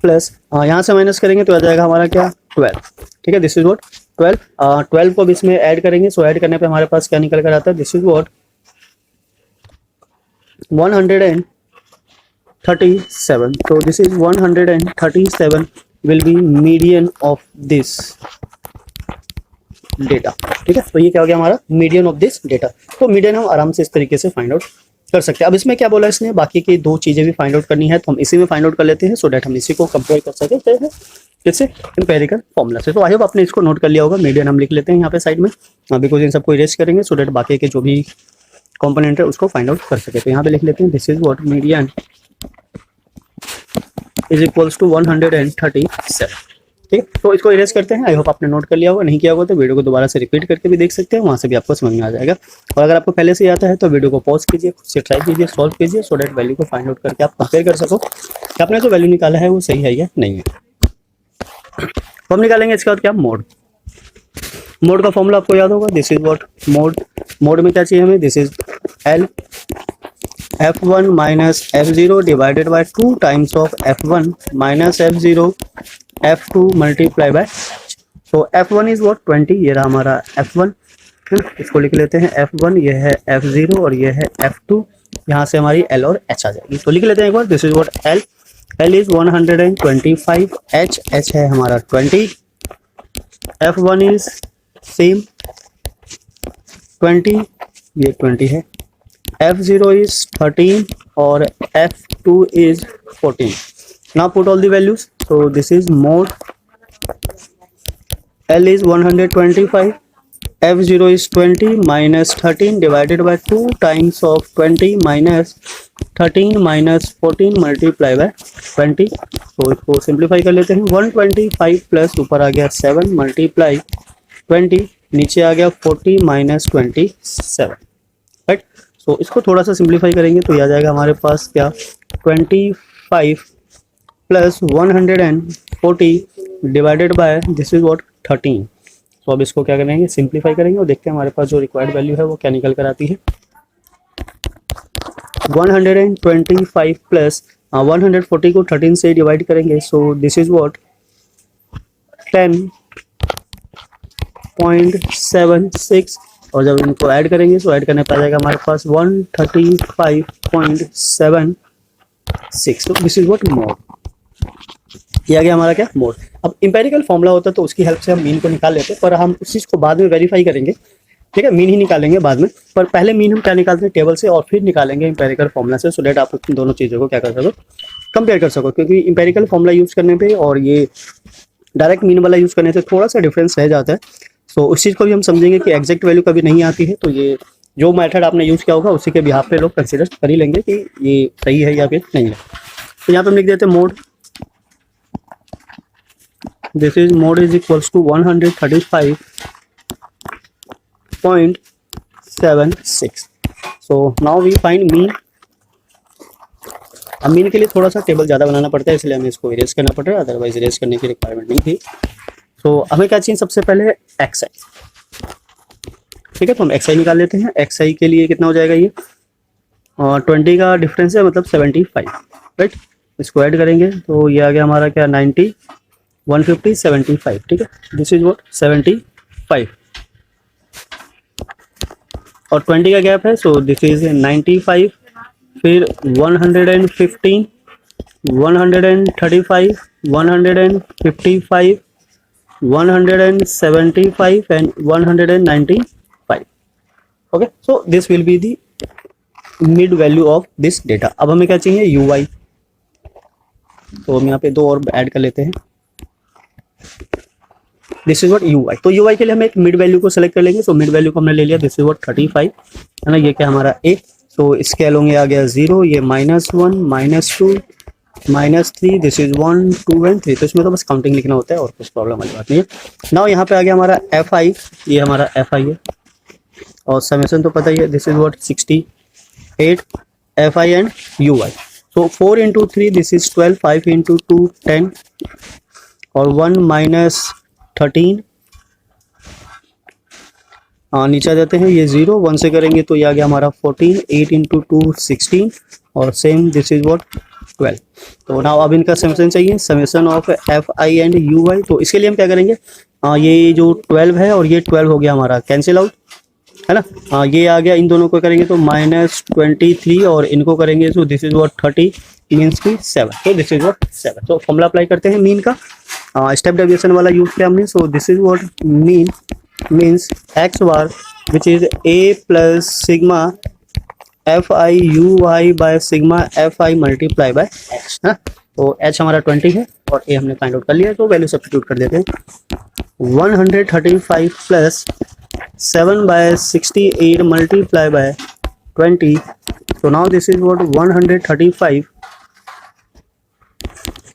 plus यहाँ से माइनस करेंगे तो आ जाएगा हमारा क्या 12। ठीक है, दिस इज व्हाट 12 को अब इसमें ऐड करेंगे। सो ऐड करने पे हमारे पास क्या निकल कर आता है, दिस इज व्हाट 137। तो this is 137 will be median of this data. ठीक है, तो ये क्या हो गया हमारा मीडियन ऑफ दिस डेटा। तो मीडियन हम आराम से इस तरीके से फाइंड आउट कर सकते हैं। अब इसमें क्या बोला इसने, बाकी की दो चीजें भी फाइंड आउट करनी है तो हम इसी में फाइंड आउट कर लेते हैं, सो दैट हम इसी को कंपेयर कर सकते हैं जैसे इंपेरिकल फॉर्मूला से। तो आई होप आपने इसको नोट कर लिया होगा। मीडियन हम लिख लेते हैं यहाँ पे साइड में, बिकॉज इन सबको इरेज करेंगे सो दैट बाकी के जो भी कंपोनेंट है उसको फाइंड आउट कर सके। तो यहाँ पे लिख लेते हैं this is what median is equals to 137। ठीक है, तो इसको इरेज करते हैं। आई होप आपने नोट कर लिया होगा, नहीं किया होगा तो वीडियो को दोबारा से रिपीट करके भी देख सकते हैं, वहाँ से भी आपको समझ में आ जाएगा। और अगर आपको पहले से आता है तो वीडियो को पॉज कीजिए, खुद से ट्राई कीजिए, सॉल्व कीजिए, सो दैट वैल्यू को फाइंड आउट करके आप कंपेयर कर सको कि आपने जो वैल्यू निकाला है वो सही है या नहीं है। तो हम निकालेंगे इसके बाद क्या, मोड। मोड का फॉर्मूला आपको याद होगा, this is what mode. Mode में क्या चाहिए हमें, this is L f1 minus f0 divided by 2 times of f1 minus f0 f2 multiply bye. So f1 is what 20, ये रहा हमारा f1, इसको लिख लेते हैं f1, ये है f0 और ये है f2। यहाँ से हमारी l और h आ जाएगी, तो लिख लेते हैं एक बार। This is what l is 125, h है हमारा 20, f1 इज सेम 20, ये 20 है, f0 is 13 और f2 is 14. Now put all the values. So this is mod L is 125, f0 is 20 minus 13 divided by 2 times of 20 minus 13 minus 14 multiply by 20. तो इसको simplify कर लेते हैं। 125 प्लस ऊपर आ गया 7 मल्टीप्लाई 20, नीचे आ गया 40 माइनस 27, राइट। तो इसको थोड़ा सा सिंप्लीफाई करेंगे तो ये आ जाएगा हमारे पास क्या, 25 plus 140 divided by this is what 13। तो अब इसको क्या करेंगे, सिंप्लीफाई करेंगे और देखते हैं हमारे पास जो रिक्वायर्ड वैल्यू है वो क्या निकल कर आती है। 125 प्लस 140 को 13 से डिवाइड करेंगे, सो दिस इज व्हाट 10.76, और जब इनको ऐड करेंगे तो ऐड करने पर आ जाएगा हमारे पास 135.76। तो दिस इज व्हाट मोड, ये आ गया हमारा क्या, मोड। अब इंपेरिकल फॉर्मूला होता है तो उसकी हेल्प से हम मीन को निकाल लेते हैं, पर हम उस चीज़ को बाद में वेरीफाई करेंगे। ठीक है, मीन ही निकालेंगे बाद में, पर पहले मीन हम क्या निकालते हैं, टेबल से, और फिर निकालेंगे इंपेरिकल फॉर्मूला से, सो दैट आप उन दोनों चीज़ों को क्या कर सको, कंपेयर कर सको। क्योंकि इंपेरिकल फॉर्मूला यूज़ करने पे और ये डायरेक्ट मीन वाला यूज़ करने से थोड़ा सा डिफरेंस रह जाता है। सो उस चीज़ को भी हम समझेंगे कि एग्जैक्ट वैल्यू कभी नहीं आती है, तो ये जो मेथड आपने यूज़ किया होगा उसी के बिहाफ पे लोग कंसिडर कर ही लेंगे कि ये सही है या फिर नहीं है। तो यहाँ पे हम लिख देते हैं mode, this is mode is equals to 135.76। So now we find mean. अब मीन के लिए थोड़ा सा टेबल ज़्यादा बनाना पड़ता है, इसलिए हमें इसको इरेज करना पड़ रहा है, अदरवाइज इरेज करने की रिक्वायरमेंट नहीं थी। तो हमें क्या चाहिए, सबसे पहले xi। ठीक है, तो हम xi निकाल लेते हैं। xi के लिए कितना हो जाएगा, ये 20 का डिफरेंस है, मतलब 75, राइट। इसको ऐड करेंगे तो ये आ गया हमारा क्या, 90, 150, 75। ठीक है, दिस इज व्हाट 75, और 20 का गैप है, सो दिस इज 95, फिर 115, 135, 155, 175 and 195. Okay, so this will be the mid value of this data. अब हमें क्या चाहिए, ui, तो हम यहाँ पे दो और ऐड कर लेते हैं। दिस इज व्हाट ui, तो ui के लिए हम एक मिड वैल्यू को सेलेक्ट कर लेंगे। सो मिड वैल्यू को हमने ले लिया, दिस इज व्हाट 35 है ना, ये क्या हमारा a। तो स्केल होंगे आ गया 0, ये -1, -2, -3, दिस इज 1, 2 एंड 3। तो इसमें तो बस काउंटिंग लिखना होता है और कुछ प्रॉब्लम वाली बात नहीं है। नाउ यहाँ पे आ गया हमारा fi, ये हमारा fi है, और समेशन तो पता ही है, this is what 68 fi and ui। So 4 into 3 this is 12, 5 into 2 10, और 1 minus 13, नीचे आ जाते हैं, ये 0, 1 से करेंगे तो ये आ गया हमारा 14, 8 into 2 16, और सेम दिस इज व्हाट 12। तो नाउ अब इनका समेशन चाहिए, summation of fi and ui। तो इसके लिए हम क्या करेंगे, ये जो 12 है और ये 12 हो गया हमारा कैंसिल आउट, है ना। ये आ गया, इन दोनों को करेंगे तो -23, और इनको करेंगे तो दिस इज व्हाट 30 मीन्स की 7। तो दिस इज व्हाट 7। तो फॉर्मूला अप्लाई करते हैं मीन का। स्टेप डेविएशन वाला यूज किया हमने. So this is what mean means X bar which is A plus sigma F I U Y by sigma F I multiply by H. है तो H हमारा 20 है और ए हमने फाइंड आउट कर लिया. तो वैल्यू सब्स्टिट्यूट कर देते हैं. 135 plus 7/68 multiplied by 20. So now this is what 135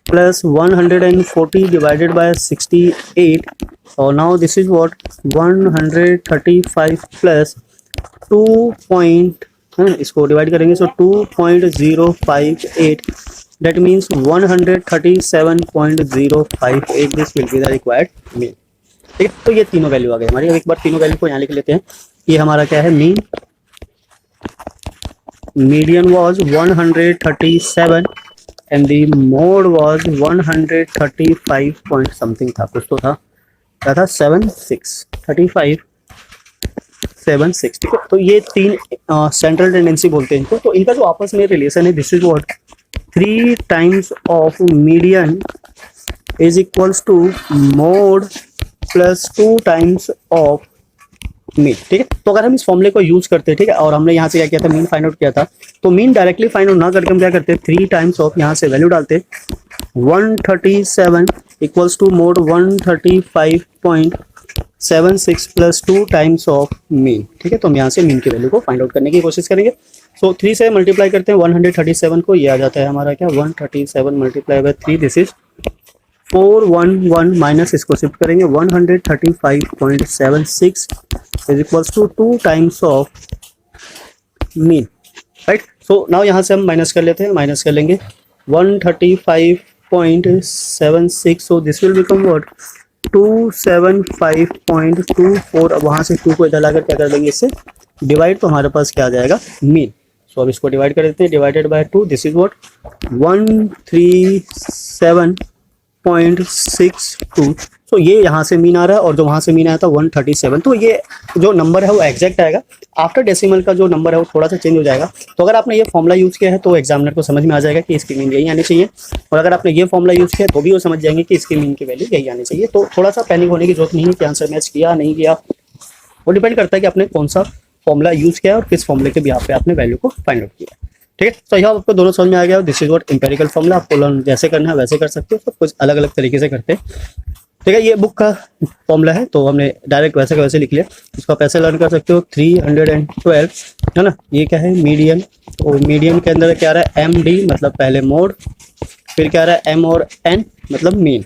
plus 140 divided by 68. So now this is what 135 plus 2 point, इसको डिवाइड करेंगे so 2.058. That means 137.058. This will be the required mean. ठीक है. तो ये तीनों वैल्यू आ गए हमारी. अब एक बार तीनों वैल्यू को यहाँ लिख लेते हैं. ये हमारा क्या है mean. Median was 137 and the mode was 135 point something था, कुछ तो था. क्या था 7635 76. तो ये तीन सेंट्रल टेंडेंसी बोलते हैं इनको. तो इनका जो आपस में रिलेशन है this is what 3 times of median is equals to mode plus 2 times of mean. ठीक है. तो अगर हम इस फॉर्मूले को यूज करते हैं, ठीक है, और हमने यहाँ से क्या किया था मीन फाइंड आउट किया था, तो मीन डायरेक्टली फाइंड आउट ना करके हम क्या करते हैं 3 टाइम्स ऑफ यहाँ से वैल्यू डालते 137 equals to mode 135.76 plus 2 times of mean. ठीक है. तो हम यहाँ से मीन की वैल्यू को फाइंड आउट करने की कोशिश करेंगे. सो 3 से मल्टीप्लाई करते हैं 137 को. ये आ जाता है हमारा क्या 137 multiply by 3 this is 411 minus इसको शिफ्ट करेंगे 135.76 is equals to 2 times of mean. Right. So now यहाँ से हम माइनस कर लेते हैं. माइनस कर लेंगे 135.76. सो दिस विल बिकम व्हाट 275.24. अब वहाँ से 2 को इधर लाकर क्या कर देंगे इससे डिवाइड. तो हमारे पास क्या आ जाएगा मीन. सो अब इसको डिवाइड कर देते हैं. Divided by 2 this is what 137.62. तो ये यहाँ से मीन आ रहा है और जो वहाँ से मीन आया था 137. तो ये जो नंबर है वो एग्जैक्ट आएगा. आफ्टर डेसिमल का जो नंबर है वो थोड़ा सा चेंज हो जाएगा. तो अगर आपने ये फॉर्मूला यूज़ किया है तो एग्जामिनर को समझ में आ जाएगा कि इसकी मीन यही आनी चाहिए. और अगर आपने ये फॉर्मूला यूज़ किया तो भी वो समझ जाएंगे कि इसकी मीन की वैल्यू यही आनी चाहिए. तो थोड़ा सा पैनिक होने की जरूरत नहीं है कि आंसर मैच किया नहीं किया. वो डिपेंड करता है कि आपने कौन सा फॉर्मूला यूज़ किया और किस फॉर्मूले के बिहाफ पे आपने वैल्यू को फाइंड आउट किया. ठीक है. तो यहाँ आपको दोनों समझ में आ गया. This is what empirical formula. आपको लर्न जैसे करना है वैसे कर सकते हो. सब कुछ अलग अलग तरीके से करते हैं. ठीक है. ये बुक का फॉर्मूला है तो हमने डायरेक्ट वैसे का वैसे लिख लिया. इसको आप ऐसे लर्न कर सकते हो 312 है ना. ये क्या है मीडियन. तो मीडियन के अंदर क्या आ रहा है एम डी मतलब पहले मोड, फिर क्या आ रहा है एम और एन मतलब मीन.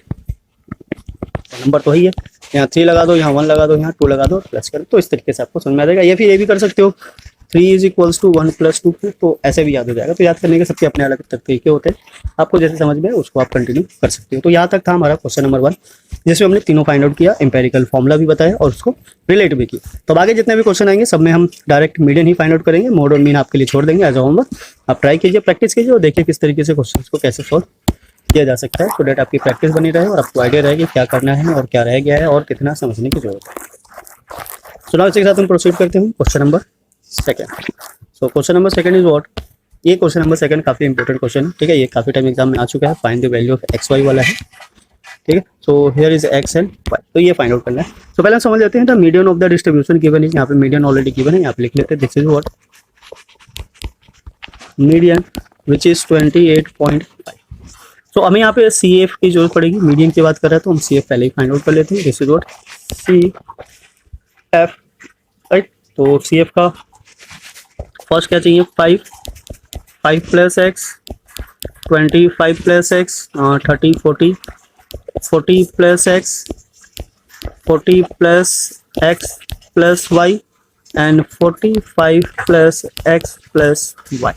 नंबर तो वही है. यहाँ 3 लगा दो, यहाँ 1 लगा दो, यहाँ 2 लगा दो, प्लस कर. तो इस तरीके से आपको समझ में आ जाएगा. ये फिर ये भी कर सकते हो 3 इज इक्वल्स टू 1 प्लस 2. तो ऐसे भी याद हो जाएगा. तो याद करने के सबके अपने अलग तरीके होते हैं. आपको जैसे समझ में उसको आप कंटिन्यू कर सकते हो. तो यहाँ तक था हमारा क्वेश्चन नंबर 1 जिसमें हमने तीनों फाइंड आउट किया, एम्पेरिकल फॉर्मूला भी बताया और उसको रिलेट भी किया. तो आगे जितने भी क्वेश्चन आएंगे सब में हम डायरेक्ट मीडियन ही फाइंड आउट करेंगे. मोड और मीन आपके लिए छोड़ देंगे एज अ होमवर्क. आप ट्राई कीजिए, प्रैक्टिस कीजिए और देखिए किस तरीके से क्वेश्चन को कैसे सॉल्व किया जा सकता है. सो डेट आपकी प्रैक्टिस बनी रहे और आपको आइडिया रहे कि क्या करना है और क्या रह गया है और कितना समझने की जरूरत है. सो नाउ इसके साथ हम प्रोसीड करते हैं question number 2. So question number 2 is what. ये क्वेश्चन नंबर 2 काफी इंपॉर्टेंट क्वेश्चन है. ठीक है. ये काफी टाइम एग्जाम में आ चुका है. Find the value of X Y वाला है. ठीक है. So here is X and Y. तो ये फाइंड आउट करना है. तो पहले हम समझ लेते हैं the median of the distribution given है. यहाँ पे मीडियन ऑलरेडी गिवन है. यहाँ पे लिख लेते हैं this is what median which is 28.5. तो हमें यहाँ पे सी एफ की जरूरत पड़ेगी. मीडियन की बात कर रहे हैं तो हम सी एफ पहले ही फाइंड आउट कर लेते हैं. This is what C F. Right. तो सी एफ का फर्स्ट क्या चाहिए 5 plus X 25 plus X 30 40 plus X 40 plus X plus Y and 45 plus X plus Y.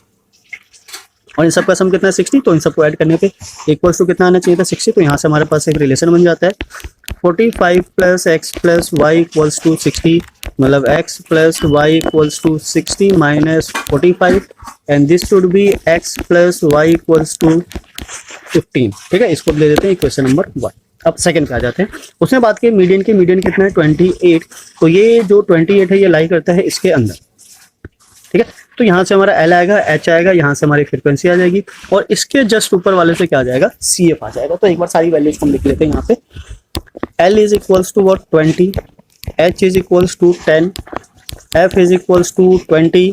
और इन सब का सम कितना है 60. तो इन सबको ऐड करने पे इक्वल्स टू कितना आना चाहिए था 60. तो यहाँ से हमारे पास एक रिलेशन बन जाता है 45 plus X plus Y equals to 60 मतलब X plus Y equals to 60 minus 45 and this should be X plus Y equals to 15. ठीक है. इसको ले देते हैं इक्वेशन नंबर 1. अब सेकंड पे आ जाते हैं. उसने बात की मीडियन की. मीडियन कितना है 28. तो ये जो 28 है ये लाई करता है इसके अंदर. ठीक है। तो यहाँ से हमारा एल आएगा, एच आएगा, यहाँ से हमारी फ्रीक्वेंसी आ जाएगी और इसके जस्ट ऊपर वाले से क्या आ जाएगा, सी एफ आ जाएगा। तो एक बार सारी वैल्यूज हम लिख लेते हैं यहाँ पे। L is equals to what 20, H is equals to 10, F is equals to 20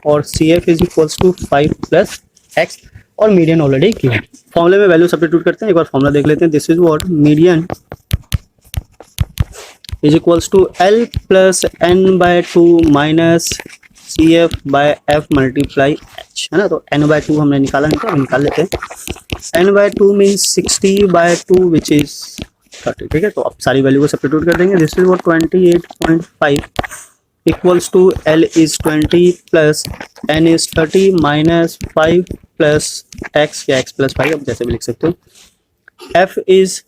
और C F is equals to 5 plus X और मीडियन ऑलरेडी की है। फॉर्मूले में वैल्यू सब्स्टिट्यूट करते हैं, एक बार फॉर्मूला देख लेते हैं। This is what median is equals to L plus N by 2 minus C F by F multiply H, है ना। तो एन बाय 2 हमने निकाला नहीं था, निकाल लेते हैं। N by 2 means 60 by 2 which is 30, ठीक है। तो अब सारी वैल्यू को सब्स्टिट्यूट कर देंगे। This is what 28.5 equals to L is 20 plus N is 30 minus 5 plus X या एक्स प्लस 5, अब जैसे भी लिख सकते हो। एफ इज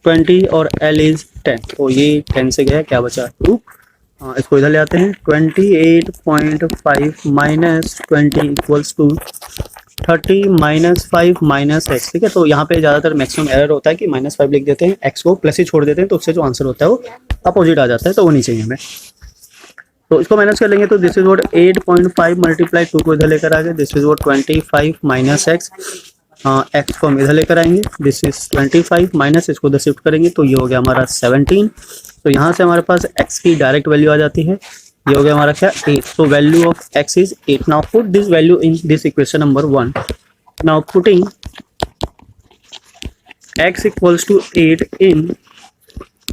20 और एल इज 10, तो ये 10 से गया, क्या बचा 2। इसको इधर ले आते हैं। 28.5 minus 20 equals to 30 minus 5 minus X, ठीक है। तो यहाँ पे ज़्यादातर मैक्सिमम एरर होता है कि -5 लिख देते हैं, एक्स को प्लस ही छोड़ देते हैं, तो उससे जो आंसर होता है वो अपोजिट आ जाता है, तो वो नहीं चाहिए हमें। तो इसको माइनस कर लेंगे तो दिस इज व्हाट 8.5 मल्टीप्लाई 2 को इधर लेकर आ गए। This is what 25 minus x, x को हम इधर लेकर आएंगे। दिस इज 25 माइनस इसको इधर शिफ्ट करेंगे तो ये हो गया हमारा 17। तो यहाँ से हमारे पास एक्स की डायरेक्ट वैल्यू आ जाती है, ये हो गया हमारा क्या 8। तो value of X is 8। Now put this value in this equation number 1। Now putting x equals to 8 in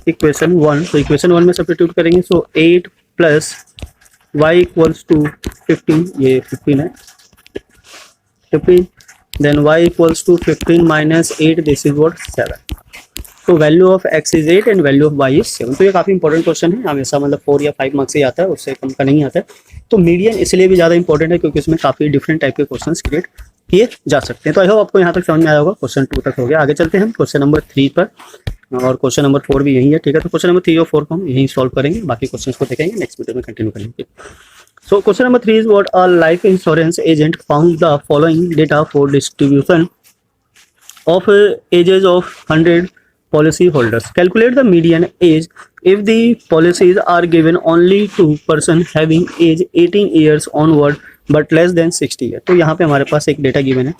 equation 1, तो इक्वेशन 1 में सब्स्टिट्यूट करेंगे। So 8 plus y equals to 15, ये 15 है, 15, then y equals to 15 minus 8, this is what 7। तो value of x is 8 and value of y is 7। तो ये काफी important question है, हमेशा मतलब 4 या 5 मार्क्स से आता है, उससे कम का नहीं आता है। तो मीडियन इसलिए भी ज़्यादा इंपॉर्टेंट है क्योंकि इसमें काफ़ी डिफरेंट टाइप के क्वेश्चंस क्रिएट किए जा सकते हैं। तो आई होप आपको यहाँ तक समझ में आया होगा। क्वेश्चन 2 तक हो गया, आगे चलते हैं क्वेश्चन नंबर 3 पर, और क्वेश्चन नंबर 4 भी यही है, ठीक है। तो क्वेश्चन नंबर 3 और 4 को हम यही सॉल्व करेंगे, बाकी क्वेश्चन को देखेंगे नेक्स्ट वीडियो में, कंटिन्यू करेंगे। So question number 3 is what a life insurance agent found the following data for distribution of ages of 100 policy holders. Calculate the median age if the policies are given only to person having age 18 years onward but less than 60 years. तो यहाँ पे हमारे पास एक data given है।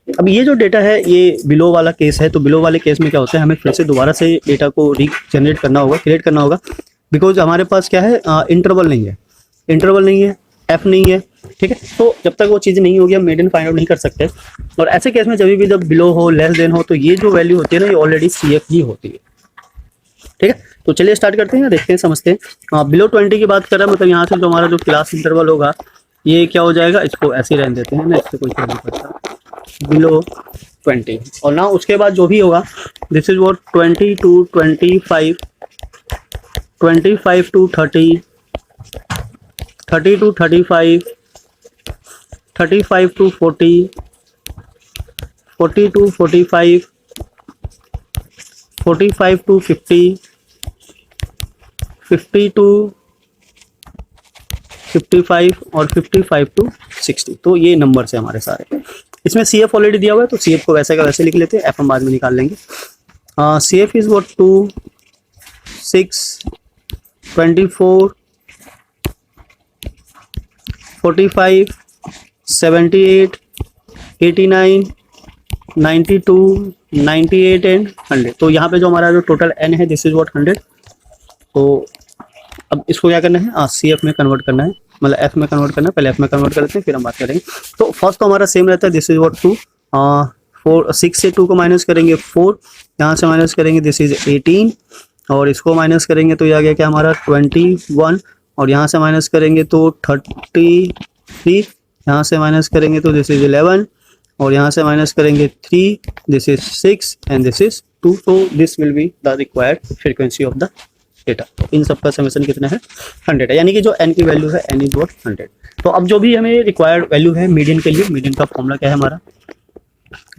अब ये जो data है ये बिलो वाला केस है, तो बिलो वाले केस में क्या होता है, हमें फिर से दोबारा से डेटा को रीजनरेट करना होगा, क्रिएट करना होगा, बिकॉज हमारे पास क्या है, इंटरवल नहीं है, इंटरवल नहीं है, एफ नहीं है, ठीक है। तो जब तक वो चीज़ नहीं होगी हम मीडियन फाइंड आउट नहीं कर सकते। और ऐसे केस में जब भी जब बिलो हो, लेस देन हो, तो ये जो वैल्यू होती है ना, ये ऑलरेडी सी एफ ही होती है, ठीक है। तो चलिए स्टार्ट करते हैं, देखते हैं, समझते हैं। बिलो 20 की बात कर रहा है, मतलब यहाँ से जो हमारा जो क्लास इंटरवल होगा ये क्या हो जाएगा, इसको ऐसे ही रहने देते हैं ना, इससे कोई फर्क नहीं पड़ता, बिलो 20। और ना उसके बाद जो भी होगा, this is what 20 to 25, 25 to 30, 30 to 35, 35 to 40, 40 to 45, 45 to 50, 50 to 55 और 55 to 60। तो ये नंबर है हमारे सारे। इसमें सी एफ ऑलरेडी दिया हुआ है, तो सी एफ को वैसे का वैसे लिख लेते हैं, एफ हम बाद में निकाल लेंगे। C F is what 2, 6, 24, 45, 78, 89, 92, 98 and 100। तो यहाँ पे जो हमारा जो टोटल एन है, दिस इज व्हाट 100। तो अब इसको क्या करना है, सी एफ में कन्वर्ट करना है, मतलब एफ में कन्वर्ट करना है। पहले एफ में कन्वर्ट कर लेते हैं, फिर हम बात करेंगे। तो फर्स्ट तो हमारा सेम रहता है, दिस इज व्हाट 2, 4, 6 से 2 को माइनस करेंगे 4, यहाँ से माइनस करेंगे दिस इज 18, और इसको माइनस करेंगे तो ये आ गया क्या हमारा 21, और यहाँ से माइनस करेंगे तो 33, यहाँ से माइनस करेंगे तो दिस इज 11, और यहाँ से माइनस करेंगे 3, this is 6 and this is 2। तो this will be the required frequency of the data. इन सब का समेशन कितना है, 100 है, यानी कि जो n की वैल्यू है n इज व्हाट 100। तो अब जो भी हमें रिक्वायर्ड वैल्यू है मीडियन के लिए, मीडियन का फॉर्मूला क्या है हमारा,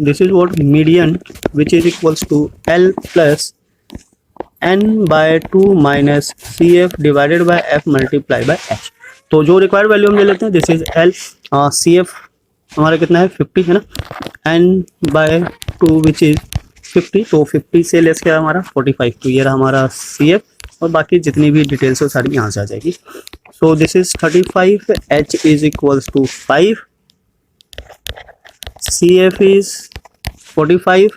this is what median which is equals to l plus n bye 2 minus C F divided by f multiply by h। तो जो रिक्वायर्ड वैल्यू हम ले लेते हैं, this is l, C F हमारा कितना है 50 है ना, n बाय 2 विच इज 50, तो 50 से लेस क्या हमारा 45। तो ये रहा हमारा सी एफ, और बाकी जितनी भी डिटेल्स हो सारी यहाँ से आ जाएगी। So this is 35, H is equals to 5, CF is 45,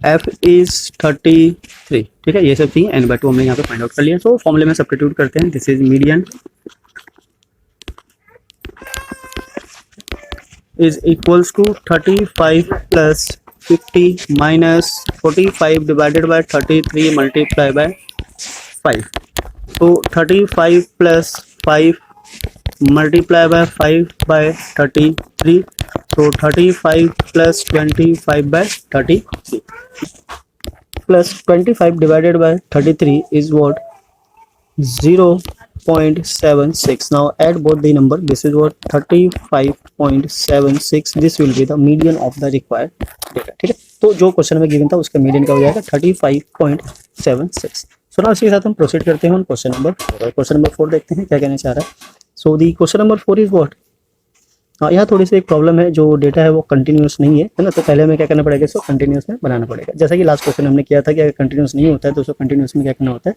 F is 33। ठीक है, ये सब चीजें n/2 हमने यहाँ पे फाइंड आउट कर लिया। सो फॉर्मूले में सब्स्टिट्यूट करते हैं। This is median is equals to 35 plus 50 minus 45 divided by 33 multiplied by 5. So 35 plus 5 multiply by 5 by 33. So 35 plus 25 by 33 plus 25 divided by 33 is what? 0.76. Now add both the number. This is what? 35.76. This will be the median of the required data। ठीक है, तो जो question में given था उसका median क्या हो जाएगा? 35.76। सो ना इसके साथ हम प्रोसीड करते हैं क्वेश्चन नंबर 4। क्वेश्चन नंबर 4 देखते हैं क्या कहना चाह रहा है। So the question number 4 is what? यहाँ थोड़ी सी एक प्रॉब्लम है, जो डेटा है वो कंटिन्यूस नहीं है ना, तो पहले हमें क्या करना पड़ेगा? इसको कंटिन्यूस में बनाना पड़ेगा। जैसा कि लास्ट क्वेश्चन हमने किया था कि अगर कंटिन्यूस नहीं होता है तो उसको कंटिन्यूस में क्या करना होता है?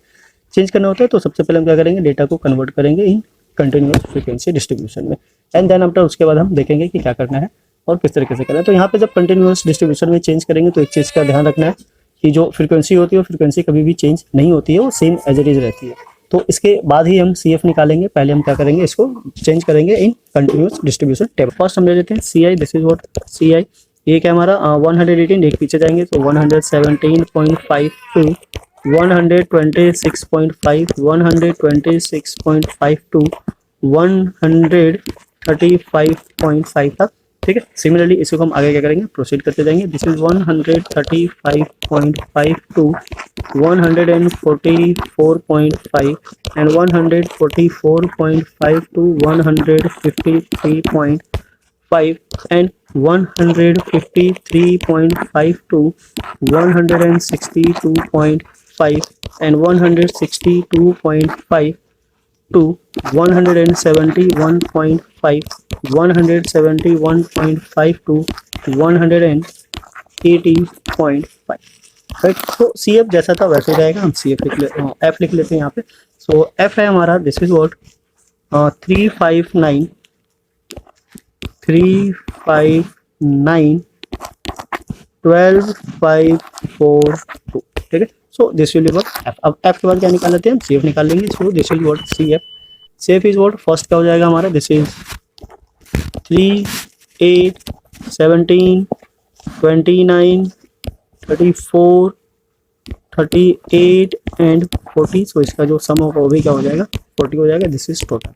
चेंज करना होता है। तो सबसे पहले हम क्या करेंगे? डेटा को कन्वर्ट करेंगे इन कंटिन्यूस फ्रीक्वेंसी डिस्ट्रीब्यूशन में, एंड देन आफ्टर उसके बाद हम देखेंगे कि क्या करना है और किस तरीके से करना है। तो यहाँ पे जब कंटिन्यूस डिस्ट्रीब्यूशन में चेंज करेंगे तो एक चीज़ का ध्यान रखना है कि जो फ्रीक्वेंसी होती है वो फ्रीक्वेंसी कभी भी चेंज नहीं होती है, वो सेम एज इट इज रहती है। तो इसके बाद ही हम CF निकालेंगे। पहले हम क्या करेंगे? इसको चेंज करेंगे in continuous distribution table. First हम ले लेते हैं CI। This is what? CI ये क्या हमारा 118, एक पीछे जाएंगे तो 117.52, 126.5, 126.52, 135.5 तक। ठीक है, सिमिलरली इसको हम आगे क्या करेंगे? प्रोसीड करते जाएंगे। This is 135.52, 144.5 and 144.5 to 153.5 and 153.5 to 162.5 and 162.5 to 171.5, 171.5 to 180.5। Right, तो CF जैसा था वैसे जाएगा। हम CF लिख लेते हैं, F लिख लेते हैं यहाँ पे। सो F है हमारा, दिस इज व्हाट? 359 12,542। ठीक है, so this will be what? F। अब F के बाद क्या निकाल लेते हैं? हम CF निकाल लेंगे। So this will what? CF। CF is what? First क्या हो जाएगा हमारा? This is 3, 8, 17, 29, 34, 38 and 40। सो इसका जो सम होगा वो भी क्या हो जाएगा? 40 हो जाएगा। This is total.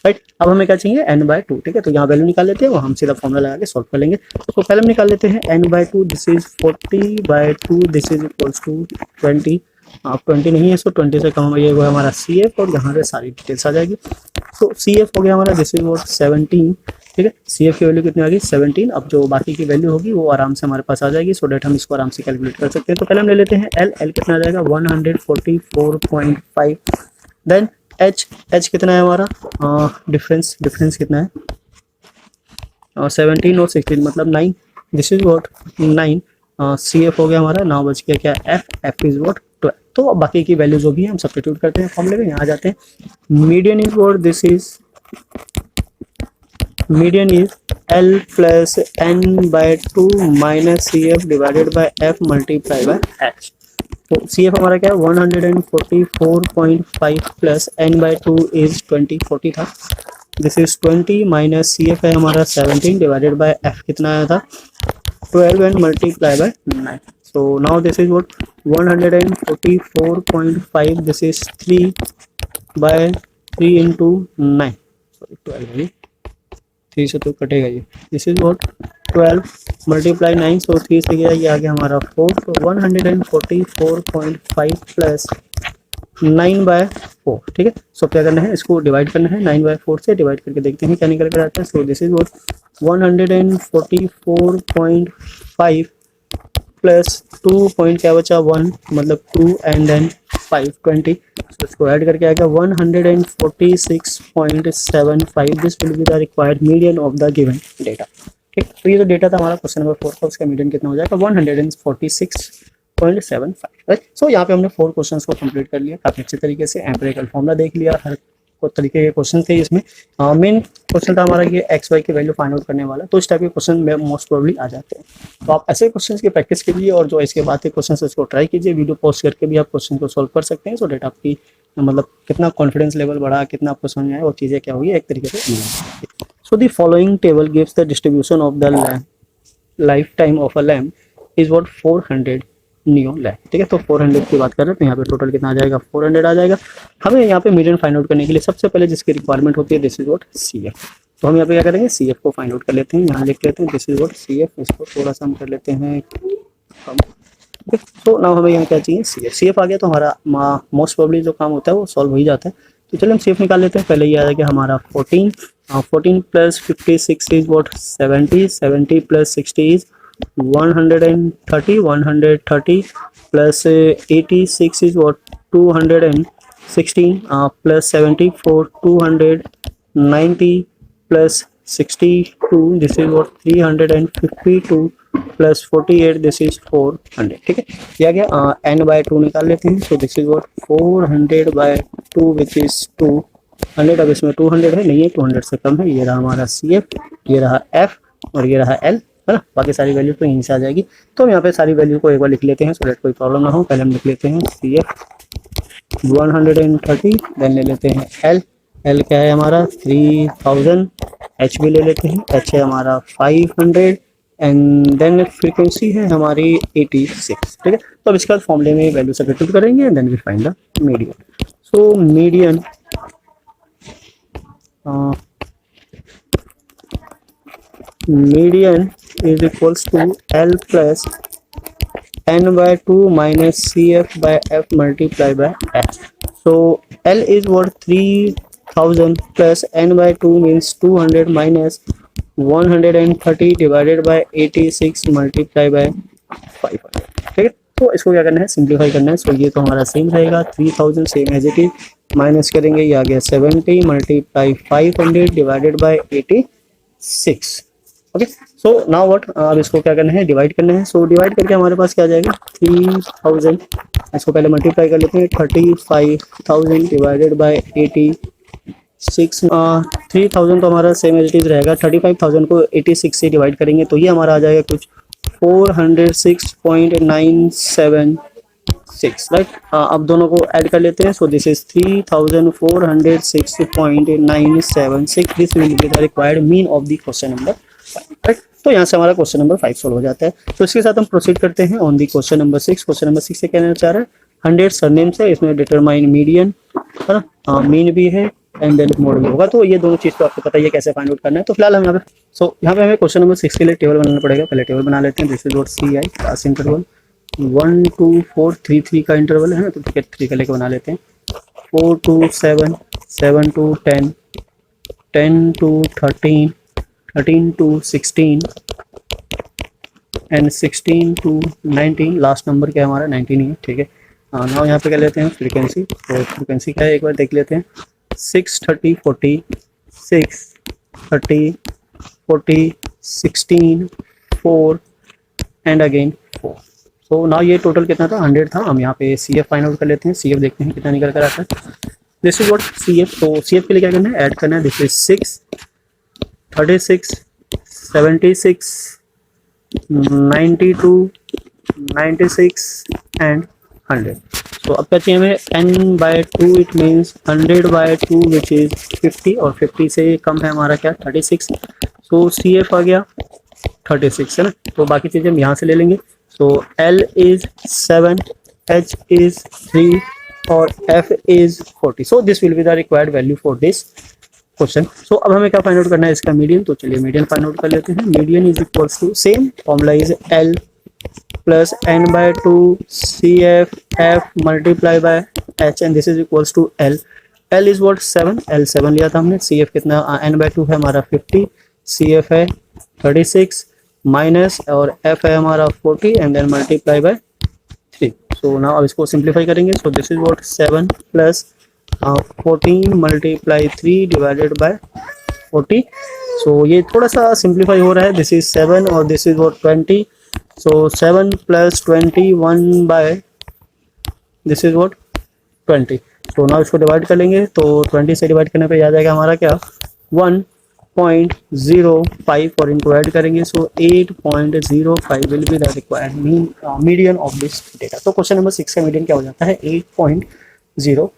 राइट, अब हमें क्या चाहिए? n/2। ठीक है, तो यहाँ वैल्यू निकाल लेते हैं, वो हम सीधा फॉर्मूला लगा के सॉल्व कर लेंगे। तो पहले हम निकाल लेते हैं n/2। This is 40/2, this is equals to 20। आप 20 नहीं है, सो 20 से कम ये वो हमारा CF, और यहाँ पे सारी डिटेल्स आ जाएगी। तो CF हो गया हमारा, दिस इज व्हाट? 17। ठीक है, CF की वैल्यू कितनी आ गई? 17। अब जो बाकी की वैल्यू होगी वो आराम से हमारे पास आ जाएगी, सो डेट हम इसको आराम से कैलकुलेट कर सकते हैं। तो पहले हम ले लेते हैं L कितना आ जाएगा? 144.5। देन H कितना है हमारा? डिफरेंस कितना है? 17 और 16 मतलब 9। This is what? 9। CF हो गया हमारा। नाउ बच गया क्या? F is what? 12। तो अब बाकी की वैल्यू जो भी है हम सब्स्टिट्यूट करते हैं फॉर्मूले में। यहाँ आ जाते हैं। Median is what? This is median is L plus n/2 minus CF divided by F multiply by H। तो CF हमारा क्या है? 144.5 प्लस n/2 इज 20, 40 था। दिस इज 20 माइनस CF है हमारा 17 डिवाइडेड बाय F कितना आया था? 12 and multiply by 9। So now this is what? 144.5, this is 3/3 into 9। Sorry 12 है, 3 से तो कटेगा ये। This is what? 12 मल्टीप्लाई 9, सो 3 से गया ये आ गया हमारा 4। तो 144.5 प्लस 9/4। ठीक है, सो क्या करना है? इसको डिवाइड करना है। 9/4 से डिवाइड करके देखते हैं क्या निकल कर आता है। So this is what? 144.5 plus 2 point क्या बचा? 1 मतलब 2 एंड देन 5 20। सो इसको ऐड करके आएगा 146.75। This will be the required median of the given data. ठीक, तो ये जो डेटा था हमारा क्वेश्चन नंबर 4 का, उसका मीडियन कितना हो जाएगा? 146.75। राइट, सो यहाँ पे हमने 4 क्वेश्चंस को कंप्लीट कर लिया काफी अच्छे तरीके से। एम्पिरिकल फॉर्मूला देख लिया, हर तरीके के क्वेश्चन थे इसमें। मेन क्वेश्चन था हमारा ये एक्स वाई की वैल्यू फाइंड आउट करने वाला, तो इस टाइप के क्वेश्चन में मोस्ट प्रोबेबली आ जाते हैं। तो आप ऐसे क्वेश्चन की प्रैक्टिस कीजिए और जो इसके बाद के क्वेश्चन इसको ट्राई कीजिए, वीडियो पोस्ट करके भी आप क्वेश्चन को सोल्व कर सकते हैं, सो डेट आपकी मतलब कितना कॉन्फिडेंस लेवल बढ़ा, कितना आपको समझ में आया, वो चीज़ें क्या होगी एक तरीके से। So the following table gives the distribution of the life time of a lamp is what 400 neo lamp, ठीक है। तो 400 की बात कर रहे हैं, तो यहाँ पे टोटल कितना आ जाएगा 400 आ जाएगा। हमें यहाँ पे मीडियन फाइंड आउट करने के लिए सबसे पहले जिसकी रिक्वायरमेंट होती है this is what C F. तो हम यहाँ पे क्या करेंगे सी एफ को फाइंड आउट कर लेते हैं, यहाँ लिख लेते हैं this is what C F, इसको थोड़ा सा हम कर लेते हैं कम। तो नाउ हमें यहाँ क्या चाहिए सी एफ। सी एफ आ गया तो हमारा मोस्ट प्रोबेबली जो काम होता है वो सॉल्व हो ही जाता है। तो चलिए हम सी एफ निकाल लेते हैं। पहले ये आ जाएगा हमारा 14, 14 plus 56 is what 70, 70 plus 60 is 130, 130 plus 86 is what 216 plus 74 290 plus 62 this is what 352 plus 48 this is 400, ठीक है। यह गया n बाय 2 निकाल लेते हैं। So this is what 400 by 2 which is 200। अब इसमें 200 है नहीं है, 200 से कम है। ये रहा हमारा सी एफ, ये रहा एफ और ये रहा एल, है ना। बाकी सारी वैल्यू तो यहीं से आ जाएगी। तो हम यहाँ पे सारी वैल्यू को एक बार लिख लेते हैं सो दैट कोई प्रॉब्लम ना हो। पहले हम लिख लेते हैं सी एफ 130, देन ले लेते हैं एल, एल क्या है हमारा 3000, एच भी ले लेते हैं, एच है हमारा 500 एंड देन फ्रीक्वेंसी है हमारी 86, ठीक है। तो अब इसके बाद फॉर्मूले में वैल्यू सब्स्टिट्यूट करेंगे and then we find the median. So median median is equals to L plus n by 2 minus CF by F multiplied by F. So L is what 3000 plus n by 2 means 200 minus 130 divided by 86 multiplied by 500, ठीक है। तो इसको क्या करना है simplify करना है। सो ये तो हमारा सेम रहेगा 3000 same as it is, minus करेंगे ये आ गया 70 multiply 500 divided by 86, okay. So now what, अब इसको क्या करना है डिवाइड करना है। सो डिवाइड करके हमारे पास क्या आ जाएगा 3000, इसको पहले मल्टीप्लाई कर लेते हैं 35,000 डिवाइडेड बाय 86। 3000 तो हमारा सेम एज इट इज रहेगा, 35,000 को 86 से डिवाइड करेंगे तो ये हमारा आ जाएगा कुछ 406.976, राइट। अब दोनों को ऐड कर लेते हैं। So this is 3406.976, this will be the required mean of the question number 5, right. तो यहाँ से हमारा क्वेश्चन नंबर 5 सोल्व हो जाता है। तो इसके साथ हम प्रोसीड करते हैं on the question number 6। Question number 6 से कहना चाह रहा है 100 सरनेम से, इसमें डिटरमाइन मीडियन, है ना, मीन भी है एंड देन मोड भी होगा। तो ये दोनों चीज़ तो आपको पता ही है कैसे फाइंड आउट करना है। तो फिलहाल हम यहाँ पे यहाँ पे हमें क्वेश्चन नंबर 6 के लिए टेबल बनाना पड़ेगा। पहले टेबल बना लेते हैं। This is what C I class interval 1 2 4 3 3 का इंटरवल है ना, तो 3 का लेके बना लेते हैं। 4 to 7, 7 to 10, 10 to 13, 13 to 16 and 16 to 19। Last number क्या है हमारा 19 ही है, ठीक है। नाउ यहाँ पे क्या लेते हैं फ्रीक्वेंसी। तो फ्रीक्वेंसी क्या है एक बार देख लेते हैं 6 30 40 6 30 40 16 4 एंड अगेन 4। सो नाउ ये टोटल कितना था 100 था। हम यहाँ पे सी एफ फाइंड आउट कर लेते हैं। सी एफ देखते हैं कितना निकल कर आता है। This is what C F. तो सी एफ के लिए क्या करना है ऐड करना है। This is 6 36 76 92 96 and 100। तो अब क्या चाहिए हमें n bye 2, it means 100 by 2 which is 50 और 50 से कम है हमारा क्या 36। सो सी एफ आ गया 36, है ना। तो बाकी चीज़ें हम यहाँ से ले लेंगे। So L is 7, H is 3 और F is 40। So this will be the required value for this question. So अब हमें क्या फाइंड आउट करना है इसका मीडियन। तो चलिए मीडियन फाइंड आउट कर लेते हैं। Median is equals to same formula is L plus n bye 2 CF F multiply by H and this is equals to L। L is what 7, L 7 लिया था हमने। CF कितना n bye 2 है हमारा 50, CF है 36 माइनस और F है हमारा 40 and then multiply by 3। So now अब इसको सिंप्लीफाई करेंगे। So this is what 7 plus 14 multiply 3 divided by 40। सो ये थोड़ा सा सिंप्लीफाई हो रहा है। दिस इज 7 और this is what 20। So 7 plus 21 by this is what 20। तो नाउ इसको डिवाइड कर लेंगे तो 20 से डिवाइड करने पे आ जाएगा हमारा क्या 1.05 और इनको ऐड करेंगे सो 8.05 will be the required median of this data. तो क्वेश्चन नंबर 6 का मीडियन क्या हो जाता है 8.05।